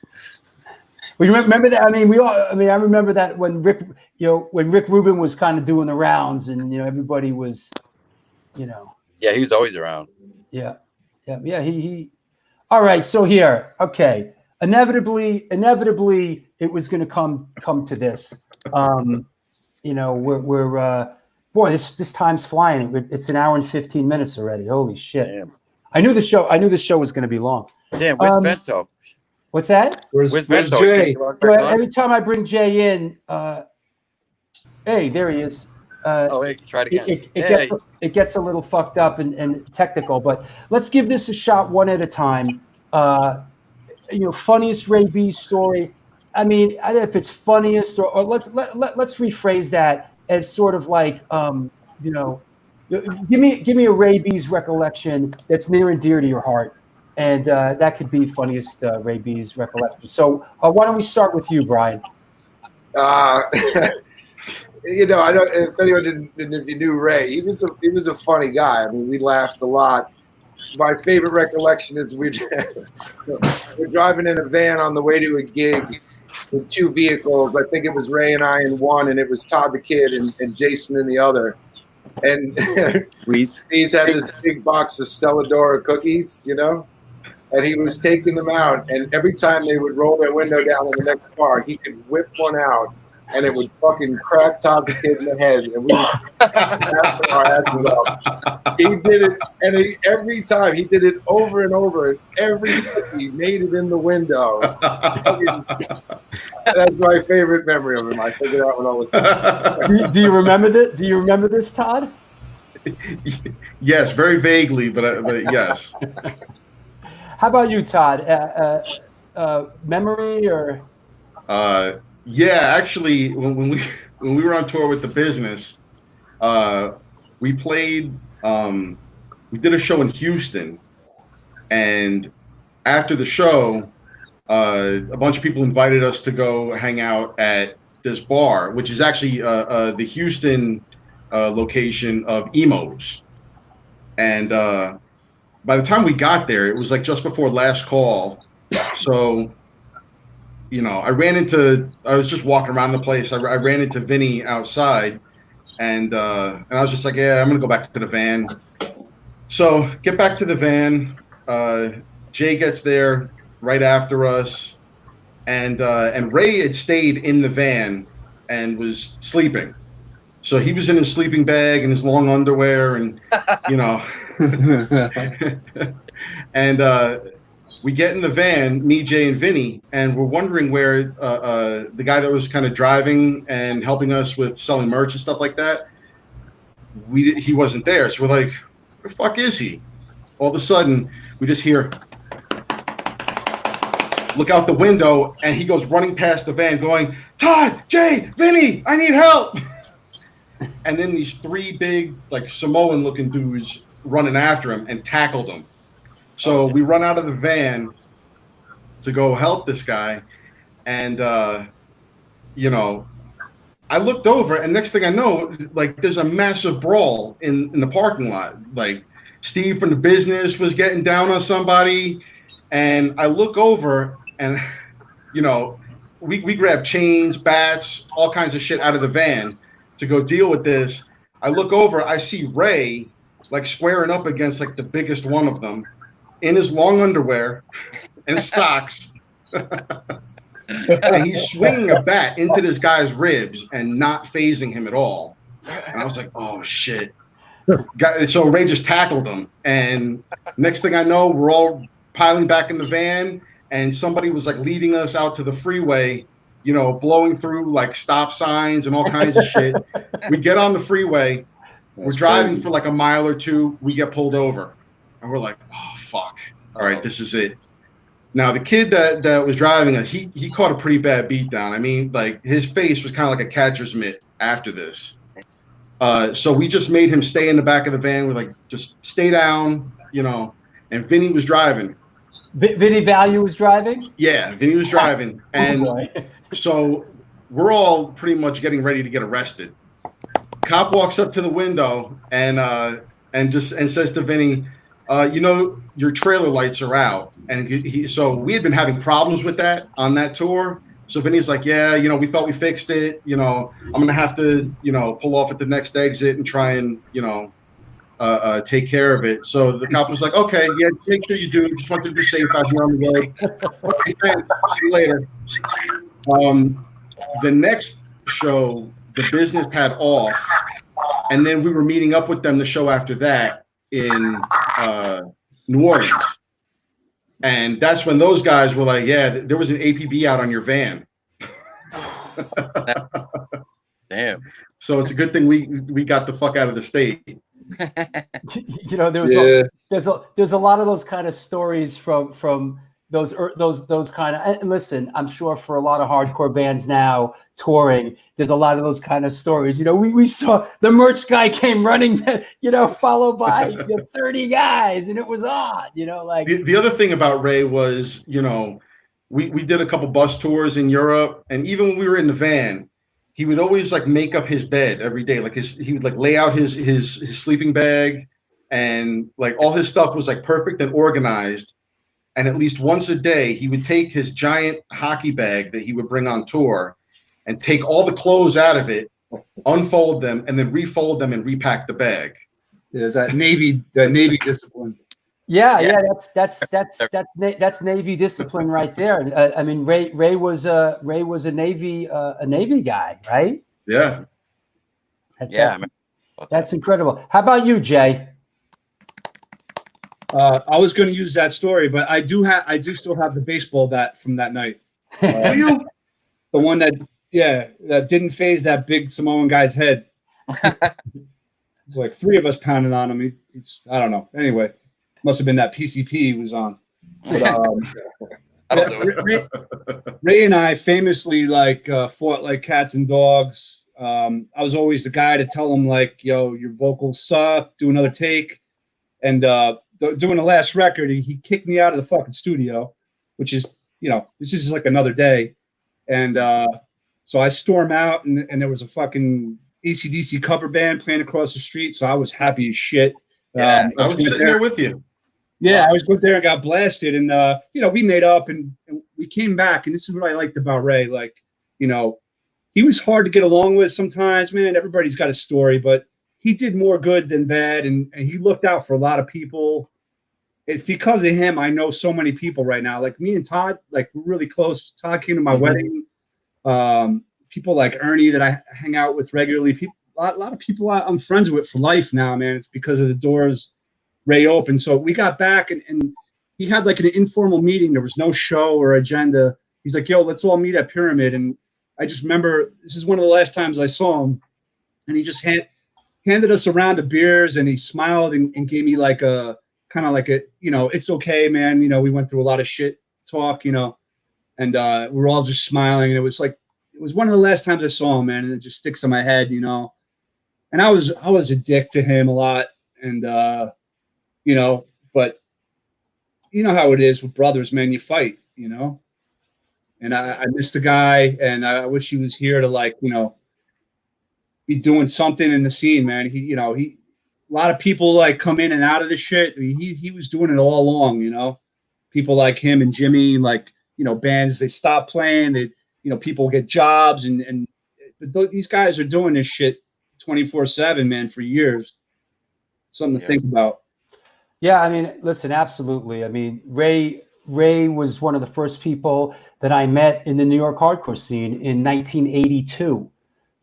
we remember that. I remember that when Rick Rubin was kind of doing the rounds, and everybody was, Yeah, he was always around. Yeah. He. All right, so here, okay. Inevitably, it was going to come to this. Boy, this time's flying. It's an hour and 15 minutes already. Holy shit! Damn. I knew the show was going to be long. Damn, where's Vento? What's that? Where's Vento? Jay? Every time I bring Jay in, hey, there he is. Wait, try it again. It gets a little fucked up and technical, but let's give this a shot one at a time. Funniest Raybeez story. I mean, I don't know if it's funniest or let's rephrase that as sort of like, give me a Raybeez recollection that's near and dear to your heart, and that could be funniest Raybeez recollection. So why don't we start with you, Brian? I don't. If anyone if you knew Ray, he was a funny guy. I mean, we laughed a lot. My favorite recollection is we're driving in a van on the way to a gig with two vehicles. I think it was Ray and I in one, and it was Todd the Kid and Jason in the other. And he's had this big box of Stelladora cookies, and he was taking them out. And every time they would roll their window down in the next car, he could whip one out. And it would fucking crack Todd the Kid in the head, and we would our asses up. He did it, and every time he did it over and over, and every time he made it in the window. That's my favorite memory of him. I figure that one all the time. Do you remember this? Do you remember this, Todd? Yes, very vaguely, but yes. How about you, Todd? Memory or? Yeah, actually, when we were on tour with the business, we played. We did a show in Houston, and after the show, a bunch of people invited us to go hang out at this bar, which is actually the Houston location of Emos. And by the time we got there, it was like just before last call, so. I was just walking around the place. I ran into Vinnie outside, and I was just like, yeah, I'm going to go back to the van. So get back to the van. Jay gets there right after us, and Ray had stayed in the van and was sleeping. So he was in his sleeping bag and his long underwear and, and we get in the van, me, Jay, and Vinnie, and we're wondering where the guy that was kind of driving and helping us with selling merch and stuff like that, he wasn't there. So we're like, Where the fuck is he? All of a sudden, we just hear, look out the window, and he goes running past the van going, Todd, Jay, Vinnie, I need help. And then these three big, like Samoan-looking dudes running after him and tackled him. So we run out of the van to go help this guy. And, you know, I looked over, and next thing I know, like, there's a massive brawl in the parking lot. Like, Steve from the business was getting down on somebody. And I look over, and, you know, we grab chains, bats, all kinds of shit out of the van to go deal with this. I look over, I see Ray, like, squaring up against, like, the biggest one of them in his long underwear and socks. And he's swinging a bat into this guy's ribs and not phasing him at all. And I was like, oh, shit. So Ray just tackled him. And next thing I know, we're all piling back in the van, and somebody was, like, leading us out to the freeway, you know, blowing through, like, stop signs and all kinds of shit. We get on the freeway. We're driving for, like, a mile or two. We get pulled over. And we're like, oh, fuck. All right, this is it. Now, the kid that was driving us, he caught a pretty bad beat down. I mean, like, his face was kind of like a catcher's mitt after this. So we just made him stay in the back of the van. We're like, just stay down, you know. And Vinnie was driving. Vinnie Value was driving? Yeah, Vinnie was driving. And so we're all pretty much getting ready to get arrested. Cop walks up to the window and says to Vinnie, you know, your trailer lights are out. And so we had been having problems with that on that tour. So Vinny's like, yeah, you know, we thought we fixed it. You know, I'm going to have to, you know, pull off at the next exit and try and, you know, take care of it. So the cop was like, okay, yeah, make sure you do. Just want you to be safe out here on the road. Okay, thanks. See you later. The next show, the business had off, and then we were meeting up with them the show after that in New Orleans. And that's when those guys were like, yeah, there was an APB out on your van. Damn. So it's a good thing we got the fuck out of the state. You know, there's a lot of those kind of stories from those kind of, and listen, I'm sure for a lot of hardcore bands now touring, there's a lot of those kind of stories. You know, we saw the merch guy came running, you know, followed by 30 guys, and it was odd, you know, like. The other thing about Ray was, you know, we did a couple bus tours in Europe, and even when we were in the van, he would always, like, make up his bed every day. Like, he would, like, lay out his sleeping bag, and, like, all his stuff was, like, perfect and organized. And at least once a day, he would take his giant hockey bag that he would bring on tour and take all the clothes out of it, unfold them, and then refold them and repack the bag. There's that Navy discipline. Yeah, that's Navy discipline right there. I mean, Ray was a Navy guy, right? Yeah. That's incredible. How about you, Jay? I was going to use that story, but I do still have the baseball bat from that night. Do you? The one that didn't phase that big Samoan guy's head. It's like 3 of us pounding on him. I don't know. Anyway, must have been that PCP he was on. But, Ray and I famously fought like cats and dogs. I was always the guy to tell him, like, yo, your vocals suck, do another take. And doing the last record, he kicked me out of the fucking studio, which is, you know, this is just like another day. And so I storm out, and there was a fucking AC/DC cover band playing across the street. So I was happy as shit. I was sitting there with you. Yeah, I was went there and got blasted, and you know, we made up and we came back. And this is what I liked about Ray. Like, you know, he was hard to get along with sometimes, man. Everybody's got a story, but he did more good than bad, and he looked out for a lot of people. It's because of him I know so many people right now. Like me and Todd, like, we're really close. Todd came to my wedding. People like Ernie that I hang out with regularly. A lot of people I'm friends with for life now, man. It's because of the doors Ray opened. So we got back, and he had like an informal meeting. There was no show or agenda. He's like, yo, let's all meet at Pyramid. And I just remember this is one of the last times I saw him, and he just handed us a round of beers, and he smiled and gave me like a kind of like a, it's okay, man. We went through a lot of shit talk, and we were all just smiling. And it was one of the last times I saw him, man. And it just sticks in my head, and I was a dick to him a lot. And, but you know how it is with brothers, man, you fight, and I miss the guy, and I wish he was here to be doing something in the scene, man. A lot of people come in and out of the shit. He was doing it all along, people like him and Jimmy, bands, they stop playing, people get jobs, and these guys are doing this shit 24/7, man, for years. Something to think about. Yeah, I mean, listen, absolutely. I mean, Ray was one of the first people that I met in the New York hardcore scene in 1982.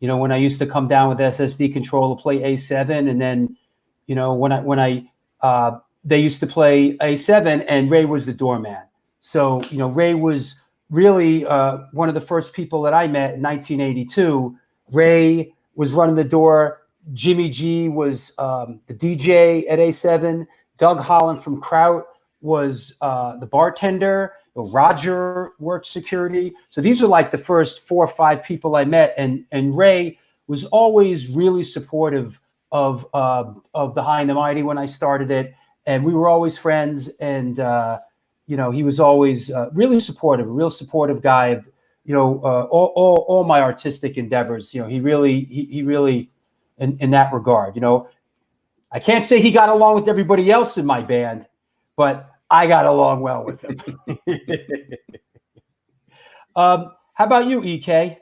When I used to come down with SSD Control to play A7, and then, they used to play A7, and Ray was the doorman. So, Ray was really one of the first people that I met in 1982. Ray was running the door. Jimmy G was the DJ at A7. Doug Holland from Kraut was the bartender. Roger worked security. So these were the first 4 or 5 people I met. And Ray was always really supportive of the High and the Mighty when I started it. And we were always friends. And, he was always really supportive, a real supportive guy of, all my artistic endeavors. He really, in that regard, I can't say he got along with everybody else in my band, but I got along well with him. How about you, EK?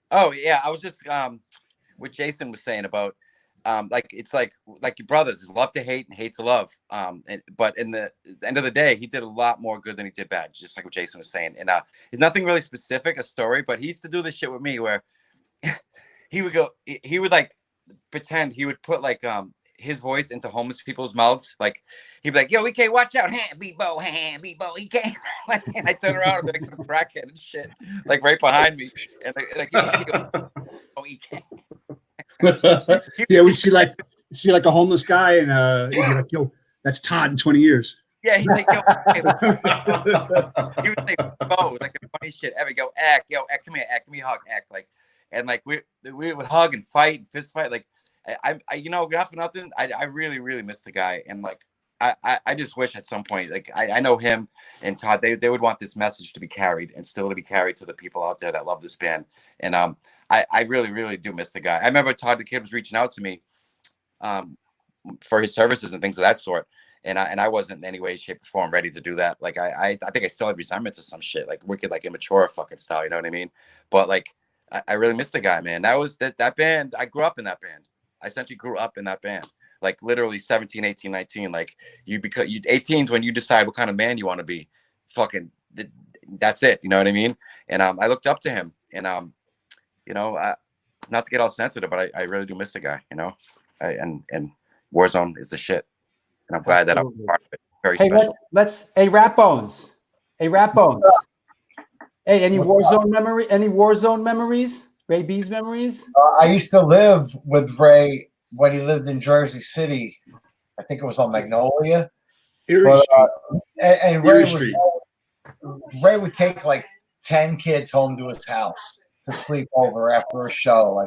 Oh yeah, I was just what Jason was saying about it's like your brothers, is love to hate and hate to love. But in the end of the day, he did a lot more good than he did bad, just like what Jason was saying. And it's nothing really specific, a story, but he used to do this shit with me where he would pretend he would put his voice into homeless people's mouths. He'd be like, "Yo, EK, watch out, Bebo, EK." And I turn around and be some crackhead and shit, right behind me, and he goes, "Oh, EK." Yeah, we see a homeless guy, and he'd be like, "Yo, that's Todd in 20 years." Yeah, he's like, "Yo," he would say, "Bo," the funniest shit ever. Go, "Ack, yo, Ack, come here, Ack, give me a hug, Ack." And we would hug and fight and fist fight. I not for nothing, I really, really miss the guy. And I just wish at some point, I know him and Todd, they would want this message to be carried and still to be carried to the people out there that love this band. And I really, really do miss the guy. I remember Todd the Kid was reaching out to me for his services and things of that sort. And I wasn't in any way, shape, or form ready to do that. I think I still had resentment to some shit, wicked, immature fucking style, you know what I mean? But I really miss the guy, man. That was that band. I grew up in that band. I essentially grew up in that band, literally 17, 18, 19. Because 18 is when you decide what kind of man you want to be. Fucking, that's it. You know what I mean? And I looked up to him, and not to get all sensitive, but I really do miss the guy. And Warzone is the shit, and I'm glad that I'm part of it. Very special. Hey, Rap Bones. Hey, any Warzone memory? Any Warzone memories? Raybeez memories? I used to live with Ray when he lived in Jersey City. I think it was on Magnolia. And Ray would take 10 kids home to his house to sleep over after a show.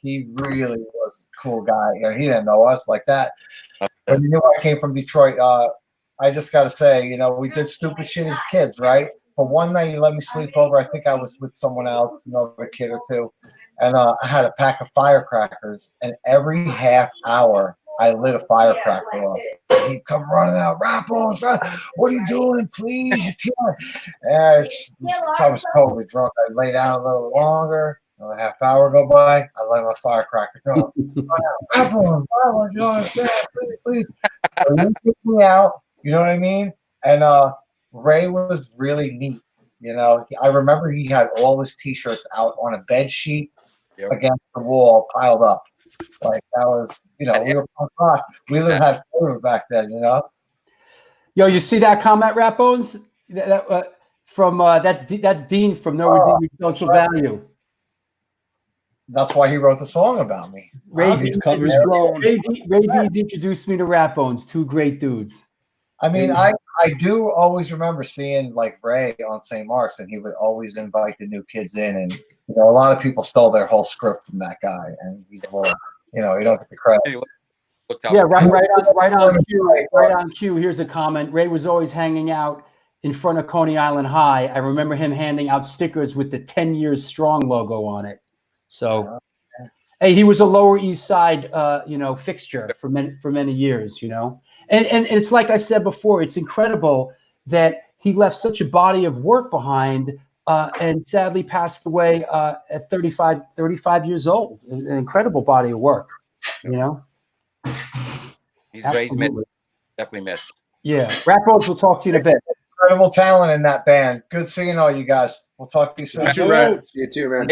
He really was a cool guy. He didn't know us like that. But he knew I came from Detroit. I just got to say, we did stupid shit as kids, right? But one night he let me sleep over. I think I was with someone else, another kid or two. And I had a pack of firecrackers. And every half hour, I lit a firecracker off. He'd come running out. "Rap on, what are you doing? Please, you can't." And I was totally drunk. I lay down a little longer. A half hour go by. I let my firecracker go. "Rap on, you don't understand. Please." So he kicked me out. You know what I mean? And Ray was really neat. I remember he had all his T-shirts out on a bed sheet against the wall, piled up. That was, we were punk rock. We had flavor back then, Yo, you see that comment, Rap Bones? That's Dean from No Redeeming Social Value. That's why he wrote the song about me. His cover's blown. Raybeez introduced me to Rat Bones, two great dudes. I mean, I do always remember seeing like Ray on St. Mark's, and he would always invite the new kids in, and you know, a lot of people stole their whole script from that guy, and he's a little, you know, you don't get the credit. Yeah, right on cue. Here's a comment. Ray was always hanging out in front of Coney Island High. I remember him handing out stickers with the 10 years strong logo on it. So, hey, he was a Lower East Side, fixture for many years, you know. And it's like I said before, it's incredible that he left such a body of work behind and sadly passed away at 35 years old. An incredible body of work, you know. He's definitely missed. Yeah, Rat Bones will talk to you in a bit. Incredible talent in that band. Good seeing all you guys. We'll talk to you soon. You too, man.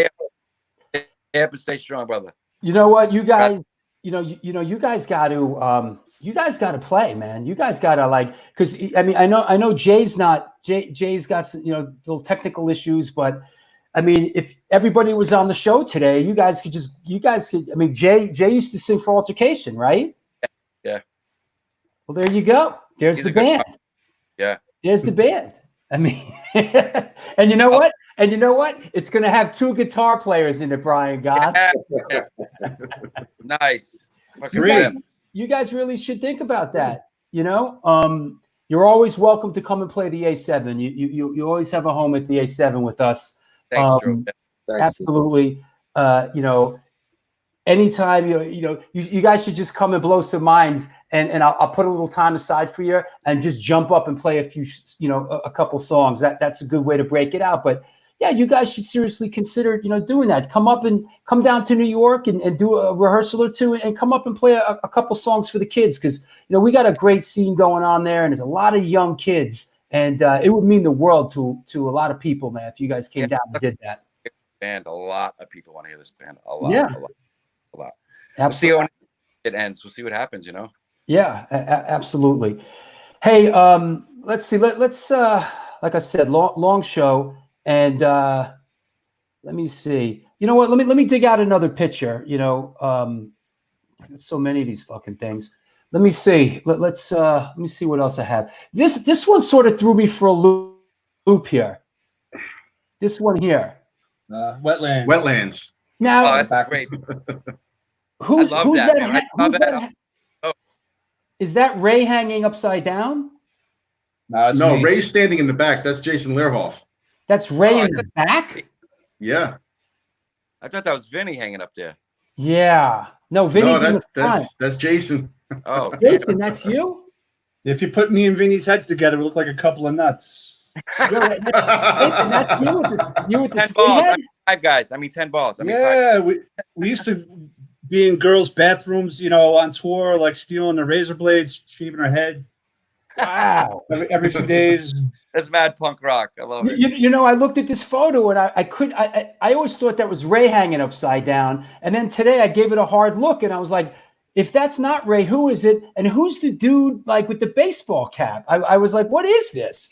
Yeah, but stay strong, brother. You know what, you guys, you guys got to play, man. You guys got to because I mean, I know Jay's got some, little technical issues, but I mean, if everybody was on the show today, you guys could. I mean, Jay used to sing for Altercation, right? Yeah. Well, there you go. There's the band. Yeah. There's the band. I mean, and you know what? It's going to have two guitar players in it, Brian Goss. Nice. You guys really should think about that. You know, you're always welcome to come and play the A7. You always have a home at the A7 with us. Thanks, Drew. Absolutely. Anytime you guys should just come and blow some minds, and I'll put a little time aside for you and just jump up and play a few, a couple songs. That's a good way to break it out. But yeah, you guys should seriously consider, doing that. Come down to New York and do a rehearsal or two, and come up and play a couple songs for the kids, because we got a great scene going on there, and there's a lot of young kids, and it would mean the world to a lot of people, man, if you guys came down and did that. Band, a lot of people want to hear this band. A lot. Absolutely. We'll see when it ends. We'll see what happens. Yeah, absolutely. Hey, let's see. Let's like I said, long show, and let me see. You know what? Let me dig out another picture. So many of these fucking things. Let me see. Let me see what else I have. This one sort of threw me for a loop here. This one here. Wetlands. Now, that's great. Who's that, that? man. That. Oh. Is that Ray hanging upside down? No, Ray's standing in the back. That's Jason Lehrhoff. That's Ray in the back? Yeah. I thought that was Vinnie hanging up there. Yeah. No, Vinnie's in the front. That's Jason. Oh, Jason, that's you? If you put me and Vinnie's heads together, we look like a couple of nuts. Jason, that's you with the 10 balls. skinhead? 5 guys. 10 balls. Yeah, we used to be in girls' bathrooms, on tour, like stealing the razor blades, shaving our head. Wow. Every few days. That's mad punk rock. I love it. I looked at this photo, and I always thought that was Ray hanging upside down. And then today I gave it a hard look, and I was like, if that's not Ray, who is it? And who's the dude with the baseball cap? I was like, what is this?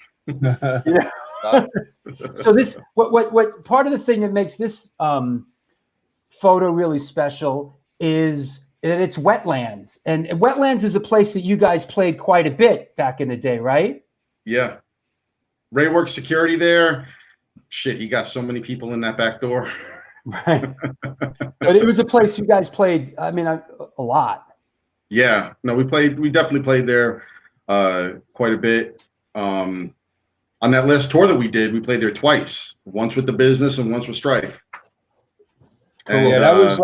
So this, what part of the thing that makes this photo really special is that it's Wetlands, and Wetlands is a place that you guys played quite a bit back in the day, right? Yeah. Ray worked security there. Shit, he got so many people in that back door. Right. But it was a place you guys played, a lot. Yeah. No, we definitely played there quite a bit. On that last tour that we did, we played there twice. Once with the Business and once with Strife. And, that was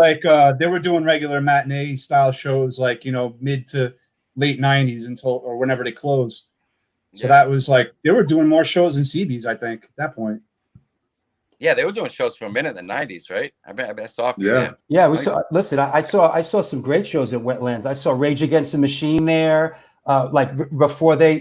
they were doing regular matinee style shows, mid to late 90s or whenever they closed. So that was they were doing more shows than CB's, I think, at that point. Yeah, they were doing shows for a minute in the 90s, right? I saw a few. Yeah, we saw. Listen, I saw some great shows at Wetlands. I saw Rage Against the Machine there. Before they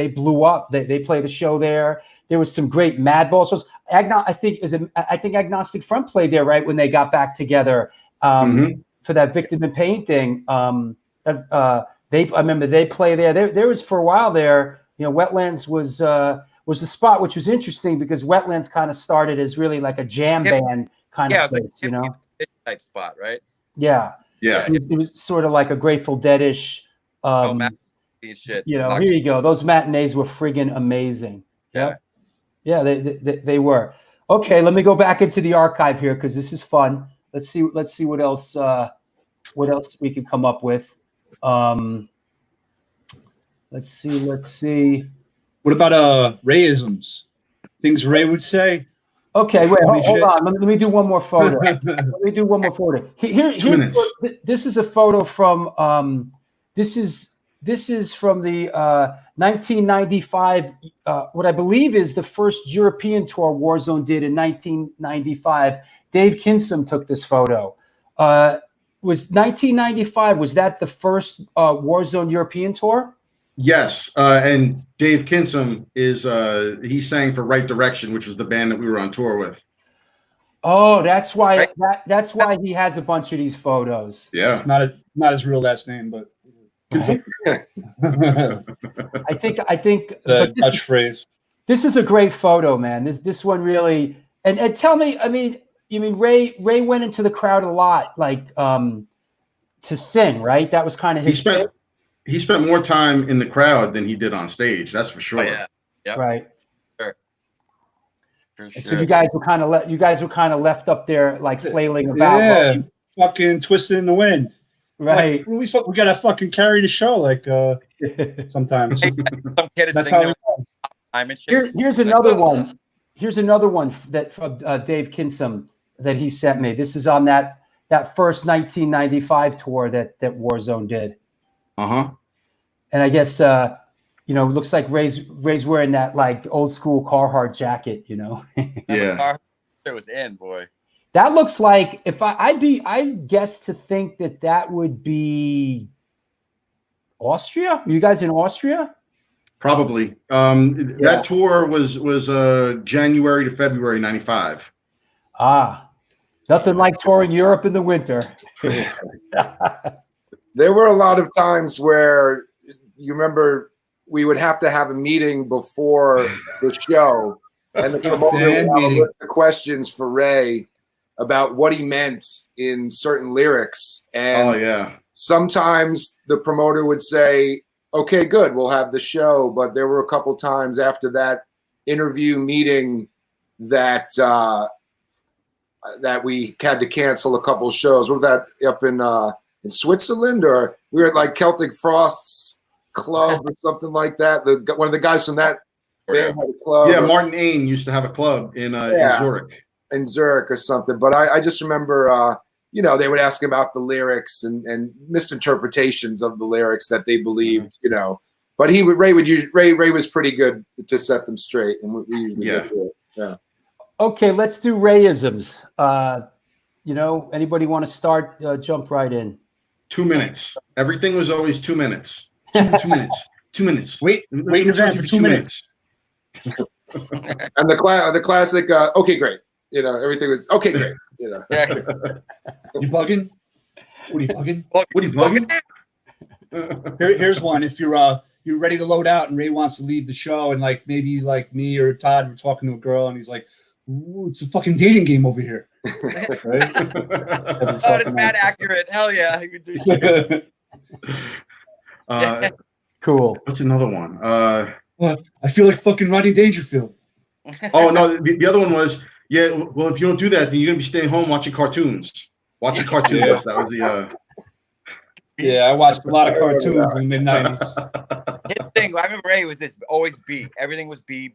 blew up, they played a show there. There was some great Madball shows. I think Agnostic Front played there right when they got back together for that Victim in Pain thing. I remember they play there. There was for a while there. Wetlands was the spot, which was interesting because Wetlands kind of started as really like a jam band kind of place. type spot, right? Yeah. Yeah. It was sort of like a Grateful Dead-ish. Shit. You know, here you go. Those matinees were friggin' amazing. Yep. Yeah, they were. Okay, let me go back into the archive here because this is fun. Let's see what else we can come up with. Let's see. What about Rayisms? Things Ray would say? Okay, wait, Funny hold shit. on. Let me do one more photo. This is a photo from this is from the 1995, what I believe is the first European tour Warzone did in 1995. Dave Kinsom took this photo. Was 1995, was that the first Warzone European tour? Yes, and Dave Kinsom is he sang for Right Direction, which was the band that we were on tour with. Oh, that's why that's why he has a bunch of these photos. Yeah, It's not his real last name, but Kinsom. I think It's a Dutch phrase. This is a great photo, man. This one really and tell me, I mean, you mean Ray went into the crowd a lot, like to sing, right? That was kind of his thing. He spent more time in the crowd than he did on stage. That's for sure. Oh, yeah. Yep. Right. Sure. For sure. So you guys were kind of left up there like flailing about. Yeah, fucking twisted in the wind. Right. Like, we gotta fucking carry the show like sometimes. Some kid is That's singing how Here's another one. Here's another one that from Dave Kinsom that he sent me. This is on that first 1995 tour that Warzone did. Uh-huh. And I guess you know, it looks like Ray's wearing that like old school Carhartt jacket, you know. Yeah. It was in, boy. That looks like if I guess to think that would be Austria. Are you guys in Austria? Probably. That tour was January to February '95. Ah, nothing like touring Europe in the winter. There were a lot of times where you remember we would have to have a meeting before the show, and the promoter would have a list of questions for Ray about what he meant in certain lyrics. And sometimes the promoter would say, "Okay, good, we'll have the show." But there were a couple times after that interview meeting that that we had to cancel a couple shows. Was that up in Switzerland, or we were at like Celtic Frost's club or something like that? One of the guys from that band had a club. Yeah, Martin Ain used to have a club in Zurich. In Zurich or something. But I just remember, you know, they would ask about the lyrics and misinterpretations of the lyrics that they believed, you know. But Ray was pretty good to set them straight, and we usually get to it. Yeah. Okay, let's do Rayisms. You know, anybody want to start? Jump right in. 2 minutes. Everything was always 2 minutes. 2 minutes. 2 minutes. Wait in the van for 2 minutes. And the classic, okay, great. You know, everything was okay, great. You know. You bugging? What are you bugging? What are you bugging? Here's one. If you're ready to load out and Ray wants to leave the show, and like maybe like me or Todd were talking to a girl and he's like, "Ooh, it's a fucking dating game over here." Right? Oh, it's mad accurate. Hell yeah. Cool. What's another one? I feel like fucking Rodney Dangerfield. Oh no, the other one was, yeah, well, if you don't do that, then you're gonna be staying home watching cartoons. Watching cartoons. Yeah. That was the Yeah, I watched a lot of cartoons in the mid-90s. His thing, I remember Ray was always B. Everything was B.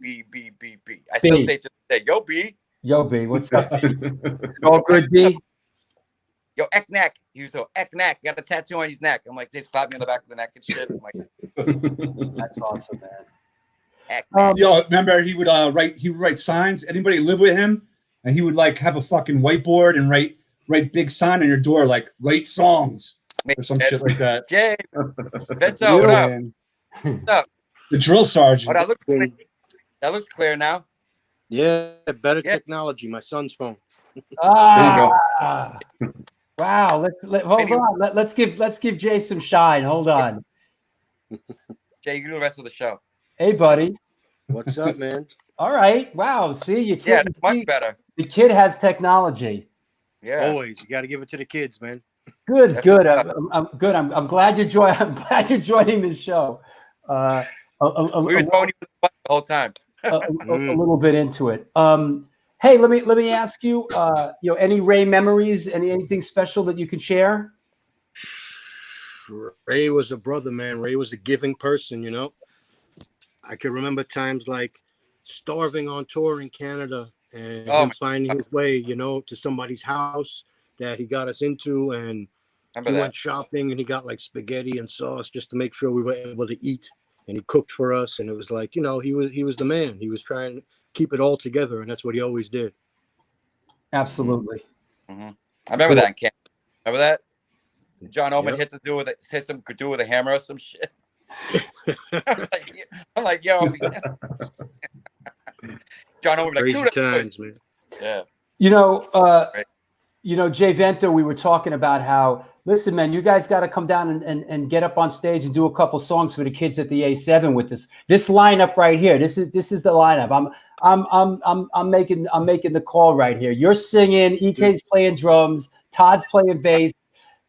I still say to this day, yo, B. Yo, B, what's up, B? It's all good, B? Yo, Eknak. He was so Eknak. Got a tattoo on his neck. I'm like, they slapped me on the back of the neck and shit. I'm like, that's awesome, man. Yo, remember he would write signs. Anybody live with him? And he would like have a fucking whiteboard and write big sign on your door, like write songs or some shit like that. Jay, Vento, what up? What's up? The drill sergeant. Oh, that looks clear now. Yeah, better technology. My son's phone. Ah, wow. Hold on. Let's give Jay some shine. Hold on. Jay, you can do the rest of the show. Hey, buddy. What's up, man? All right. Wow. See, you can't. Yeah, it's much better. The kid has technology. Yeah. Always, you got to give it to the kids, man. Good, That's good. what's I'm good. I'm glad you're I'm glad you're joining the show. We were throwing you the whole time. a little bit into it. Hey, let me ask you. Any Ray memories? Anything special that you can share? Ray was a brother, man. Ray was a giving person, you know. I can remember times like starving on tour in Canada and him finding his way, you know, to somebody's house that he got us into, and he went shopping and he got like spaghetti and sauce just to make sure we were able to eat, and he cooked for us, and it was like, you know, he was the man. He was trying to keep it all together, and that's what he always did. Absolutely. Mm-hmm. I remember that in Canada. Remember that? John Oman hit some dude with a hammer or some shit. I'm like, yo. John Oman, like, crazy times, man. Yeah. Jay Vento, we were talking about how, listen, man, you guys got to come down and get up on stage and do a couple songs for the kids at the A7 with this lineup right here. This is the lineup. I'm making the call right here. You're singing, EK's playing drums, Todd's playing bass,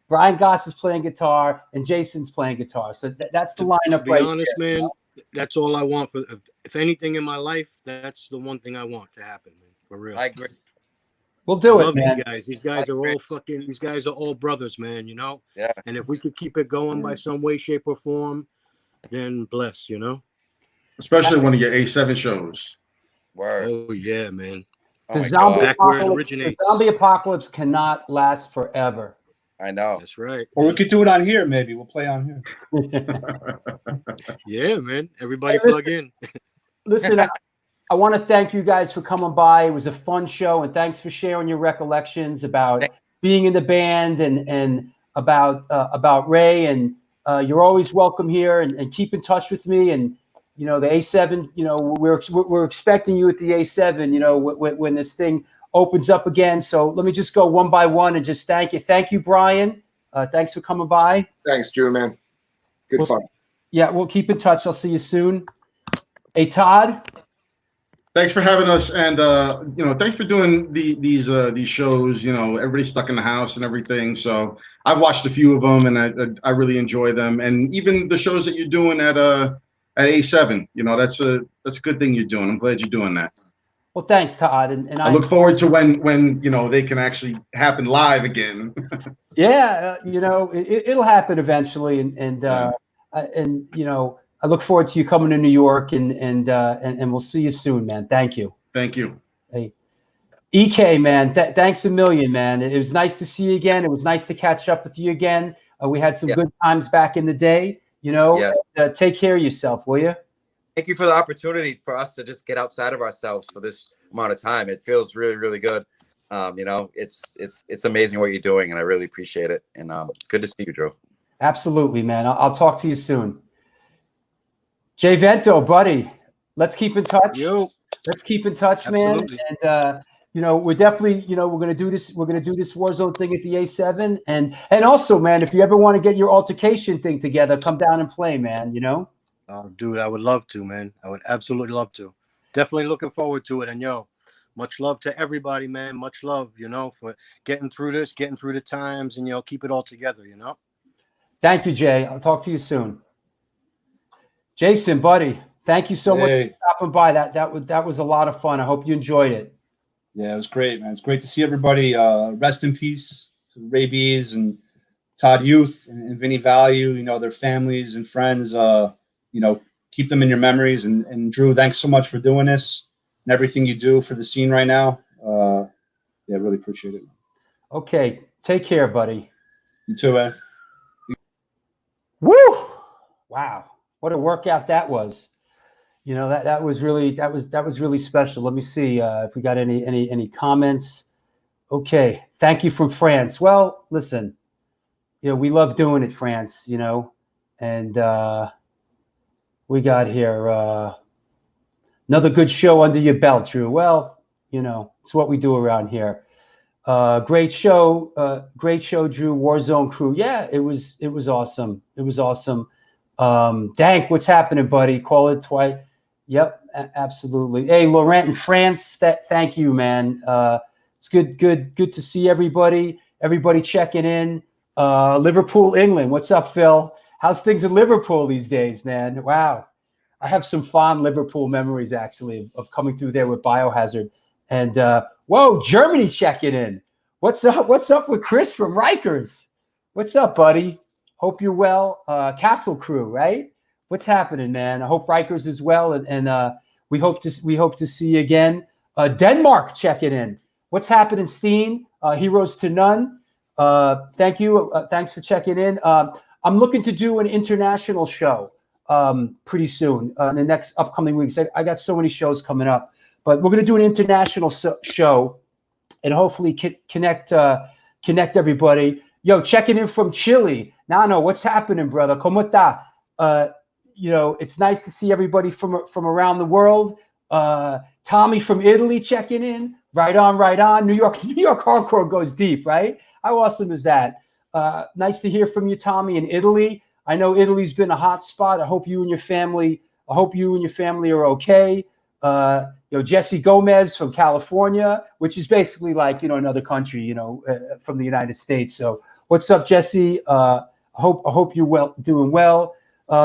Brian Goss is playing guitar, and Jason's playing guitar. So that's the lineup. To be honest, man, that's all I want for. If anything in my life, that's the one thing I want to happen, man. For real. I agree. We'll do it, love man. these guys. These guys are all fucking. These guys are all brothers, man. You know. Yeah. And if we could keep it going by some way, shape, or form, then bless. You know. Especially one of your A7 shows. Word. Oh yeah, man. The zombie apocalypse cannot last forever. I know. That's right. Or we could do it on here, maybe. We'll play on here. Yeah, man. Everybody plug in. Listen, I want to thank you guys for coming by. It was a fun show, and thanks for sharing your recollections about being in the band and about Ray. And you're always welcome here, and keep in touch with me. And the A7, we're expecting you at the A7. When this thing opens up again. So let me just go one by one and just thank you. Thank you, Brian. Thanks for coming by. Thanks, Drew, man. Good fun. Yeah, we'll keep in touch. I'll see you soon. Hey, Todd. Thanks for having us, and thanks for doing these shows. Everybody's stuck in the house and everything. So I've watched a few of them, and I really enjoy them. And even the shows that you're doing at A7, that's a good thing you're doing. I'm glad you're doing that. Well, thanks, Todd. And I look forward to when they can actually happen live again. Yeah, it'll happen eventually, and I look forward to you coming to New York, and we'll see you soon, man. Thank you. Thank you. Hey, EK, man, thanks a million, man. It was nice to see you again. It was nice to catch up with you again. We had some good times back in the day. Yes. Take care of yourself, will you? Thank you for the opportunity for us to just get outside of ourselves for this amount of time. It feels really, really good. It's amazing what you're doing, and I really appreciate it. And it's good to see you, Drew. Absolutely, man. I'll talk to you soon. Jay Vento, buddy, let's keep in touch. Let's keep in touch, man. Absolutely. And we're definitely, we're gonna do this. We're gonna do this Warzone thing at the A7, and also, man, if you ever want to get your altercation thing together, come down and play, man. Oh, dude, I would love to, man. I would absolutely love to. Definitely looking forward to it. And much love to everybody, man. Much love, for getting through this, getting through the times, and keep it all together, Thank you, Jay. I'll talk to you soon. Jason, buddy, thank you so much for stopping by. That was a lot of fun. I hope you enjoyed it. Yeah, it was great, man. It's great to see everybody. Rest in peace to Raybeez and Todd Youth and Vinnie Value, their families and friends. Keep them in your memories. And Drew, thanks so much for doing this and everything you do for the scene right now. Really appreciate it. Okay. Take care, buddy. You too, man. Woo! Wow. What a workout that was. That was really special. Let me see if we got any comments. Okay. Thank you from France. Well, listen, we love doing it, France, and we got here another good show under your belt, Drew. Well, it's what we do around here. Great show, Drew. Warzone crew. Yeah, it was awesome. It was awesome. Dank, what's happening, buddy? Call it twice. Yep, absolutely. Hey, Laurent in France. Thank you, man. It's good to see everybody. Everybody checking in. Liverpool, England. What's up, Phil? How's things in Liverpool these days, man? Wow. I have some fond Liverpool memories, actually, of coming through there with Biohazard. And, whoa, Germany checking in. What's up? What's up with Chris from Rikers? What's up, buddy? Hope you're well. Castle Crew, right? What's happening, man? I hope Rikers is well, and we hope to see you again. Denmark checking in. What's happening, Steen? Heroes to None. Thank you. Thanks for checking in. I'm looking to do an international show pretty soon in the next upcoming weeks. I got so many shows coming up, but we're going to do an international show and hopefully connect everybody. Yo, checking in from Chile. Nano, what's happening, brother? ¿Cómo está? It's nice to see everybody from around the world. Tommy from Italy checking in. Right on. New York hardcore goes deep, right? How awesome is that? Nice to hear from you, Tommy, in Italy. I know Italy's been a hot spot. I hope you and your family are okay. Jesse Gomez from California, which is basically like, another country, from the United States. So what's up, Jesse? I hope you're doing well.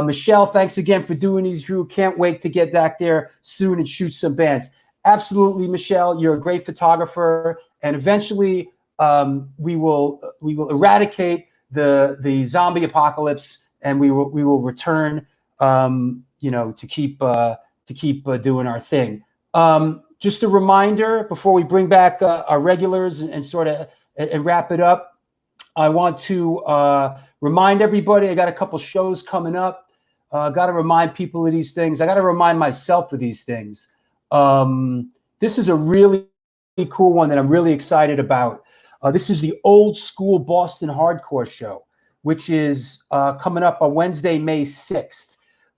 Michelle, thanks again for doing these, Drew. Can't wait to get back there soon and shoot some bands. Absolutely, Michelle. You're a great photographer, and eventually we will eradicate the zombie apocalypse, and we will return, to keep doing our thing. Just a reminder before we bring back our regulars and sort of and wrap it up. I want to remind everybody, I got a couple shows coming up. Got to remind people of these things. I got to remind myself of these things. This is a really cool one that I'm really excited about. This is the Old School Boston Hardcore Show, which is coming up on Wednesday, May 6th,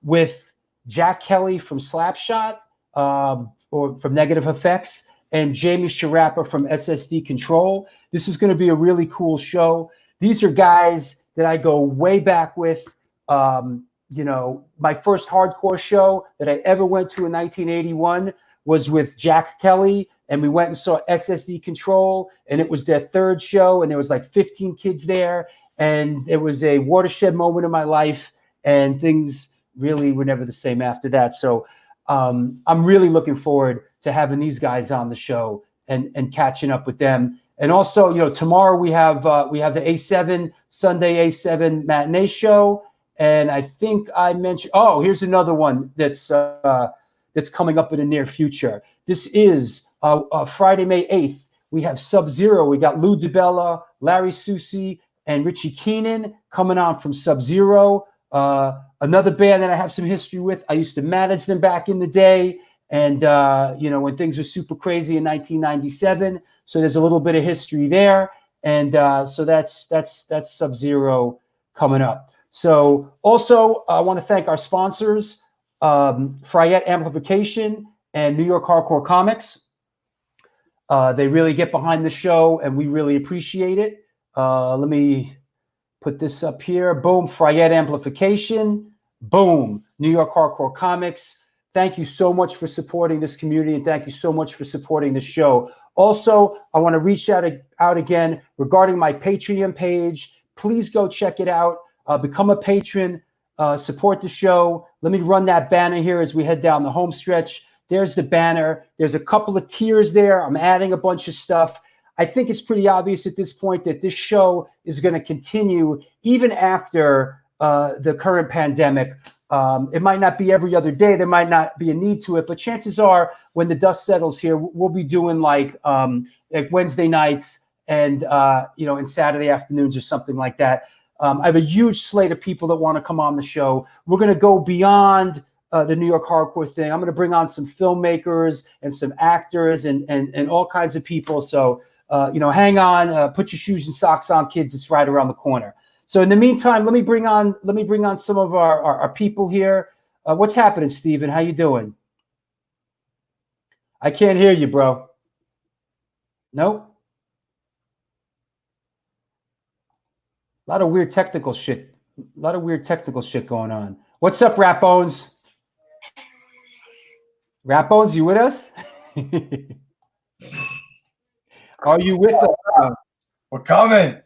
with Jack Kelly from Slapshot, or from Negative Effects, and Jamie Sharappa from SSD Control. This is going to be a really cool show. These are guys that I go way back with. My first hardcore show that I ever went to in 1981 was with Jack Kelly, and we went and saw SSD Control, and it was their third show, and there was like 15 kids there, and it was a watershed moment in my life, and things really were never the same after that. So I'm really looking forward to having these guys on the show and catching up with them. And also, tomorrow we have the A7 Sunday A7 matinee show, and I think I mentioned. Oh, here's another one that's coming up in the near future. This is Friday, May 8th. We have Sub-Zero. We got Lou DiBella, Larry Susi, and Richie Keenan coming on from Sub-Zero. Another band that I have some history with. I used to manage them back in the day, and when things were super crazy in 1997. So there's a little bit of history there, and so that's Sub-Zero coming up. So also I want to thank our sponsors, Fryette Amplification and New York Hardcore Comics. They really get behind the show, and we really appreciate it. Let me put this up here. Boom, Fryette Amplification. Boom, New York Hardcore Comics. Thank you so much for supporting this community, and thank you so much for supporting the show. Also, I want to reach out again regarding my Patreon page. Please go check it out. Become a patron. Support the show. Let me run that banner here as we head down the home stretch. There's the banner. There's a couple of tiers there. I'm adding a bunch of stuff. I think it's pretty obvious at this point that this show is going to continue even after the current pandemic. It might not be every other day. There might not be a need to it, but chances are when the dust settles here, we'll be doing like Wednesday nights and Saturday afternoons or something like that. I have a huge slate of people that want to come on the show. We're going to go beyond the New York hardcore thing. I'm going to bring on some filmmakers and some actors and all kinds of people. So, hang on, put your shoes and socks on, kids. It's right around the corner. So in the meantime, let me bring on some of our people here. What's happening, Steven? How you doing? I can't hear you, bro. Nope. A lot of weird technical shit going on. What's up, Rap Bones? Rap Bones, you with us? Are you with us? We're coming.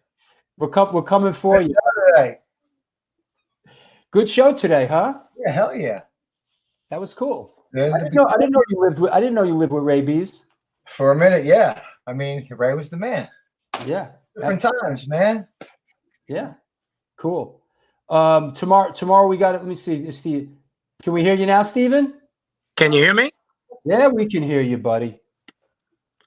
We're coming for you. Today. Good show today, huh? Yeah, hell yeah. That was cool. Yeah, I didn't know you lived with Raybeez. For a minute, yeah. I mean, Ray was the man. Yeah. Different times, man. Yeah. Cool. Tomorrow we got it. Let me see. Steve, can we hear you now, Steven? Can you hear me? Yeah, we can hear you, buddy.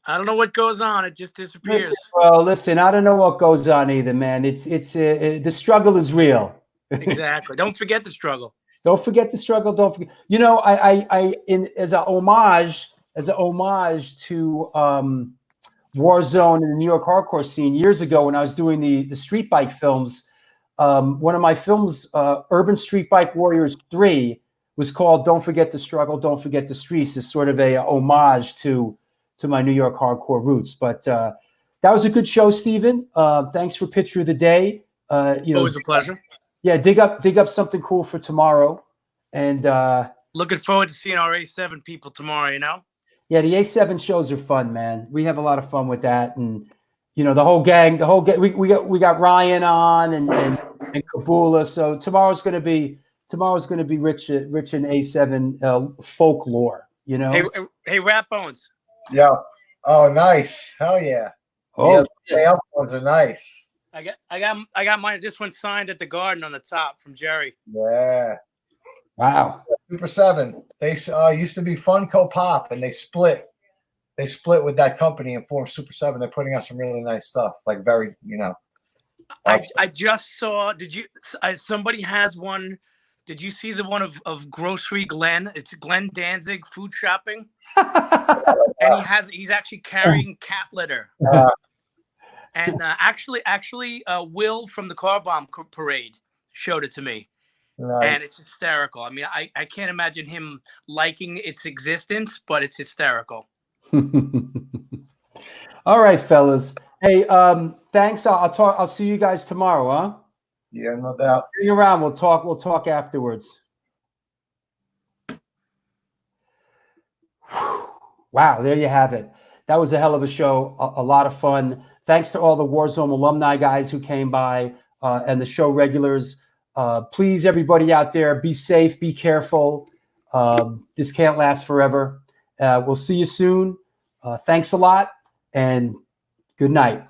I don't know what goes on. It just disappears. Listen, I don't know what goes on either, man. It's the struggle is real. Exactly. Don't forget the struggle. Don't forget the struggle. Don't forget. You know, as a homage to Warzone and the New York hardcore scene years ago when I was doing the street bike films. One of my films, Urban Street Bike Warriors 3, was called "Don't Forget the Struggle, Don't Forget the Streets." Is sort of a homage to my New York hardcore roots. But that was a good show, Steven. Thanks for Picture of the Day. Always a pleasure. Yeah, dig up something cool for tomorrow, and looking forward to seeing our A7 people tomorrow. You know. Yeah, the A7 shows are fun, man. We have a lot of fun with that, and you know the whole gang. We got Ryan on and Kabula. So tomorrow's gonna be rich in A7 folklore. You know. Hey, Rap Bones. Yeah. Oh, nice. Hell yeah. Oh, yeah. The up ones are nice. I got mine. This one signed at the Garden on the top from Jerry. Yeah. Wow. Super 7. They used to be Funko Pop, and they split. They split with that company and formed Super 7. They're putting out some really nice stuff. Like very, you know. I just saw. Did you? Somebody has one. Did you see the one of Grocery Glenn? It's Glenn Danzig food shopping, and he's actually carrying cat litter. And actually, Will from the Car Bomb Parade showed it to me. Nice. And it's hysterical. I mean, I can't imagine him liking its existence, but it's hysterical. All right, fellas. Hey, thanks. I'll see you guys tomorrow, huh? Yeah, no doubt. Hang around. We'll talk afterwards. Wow, there you have it. That was a hell of a show. A lot of fun. Thanks to all the Warzone alumni guys who came by and the show regulars. Please, everybody out there, be safe, be careful. This can't last forever. We'll see you soon. Thanks a lot, and good night.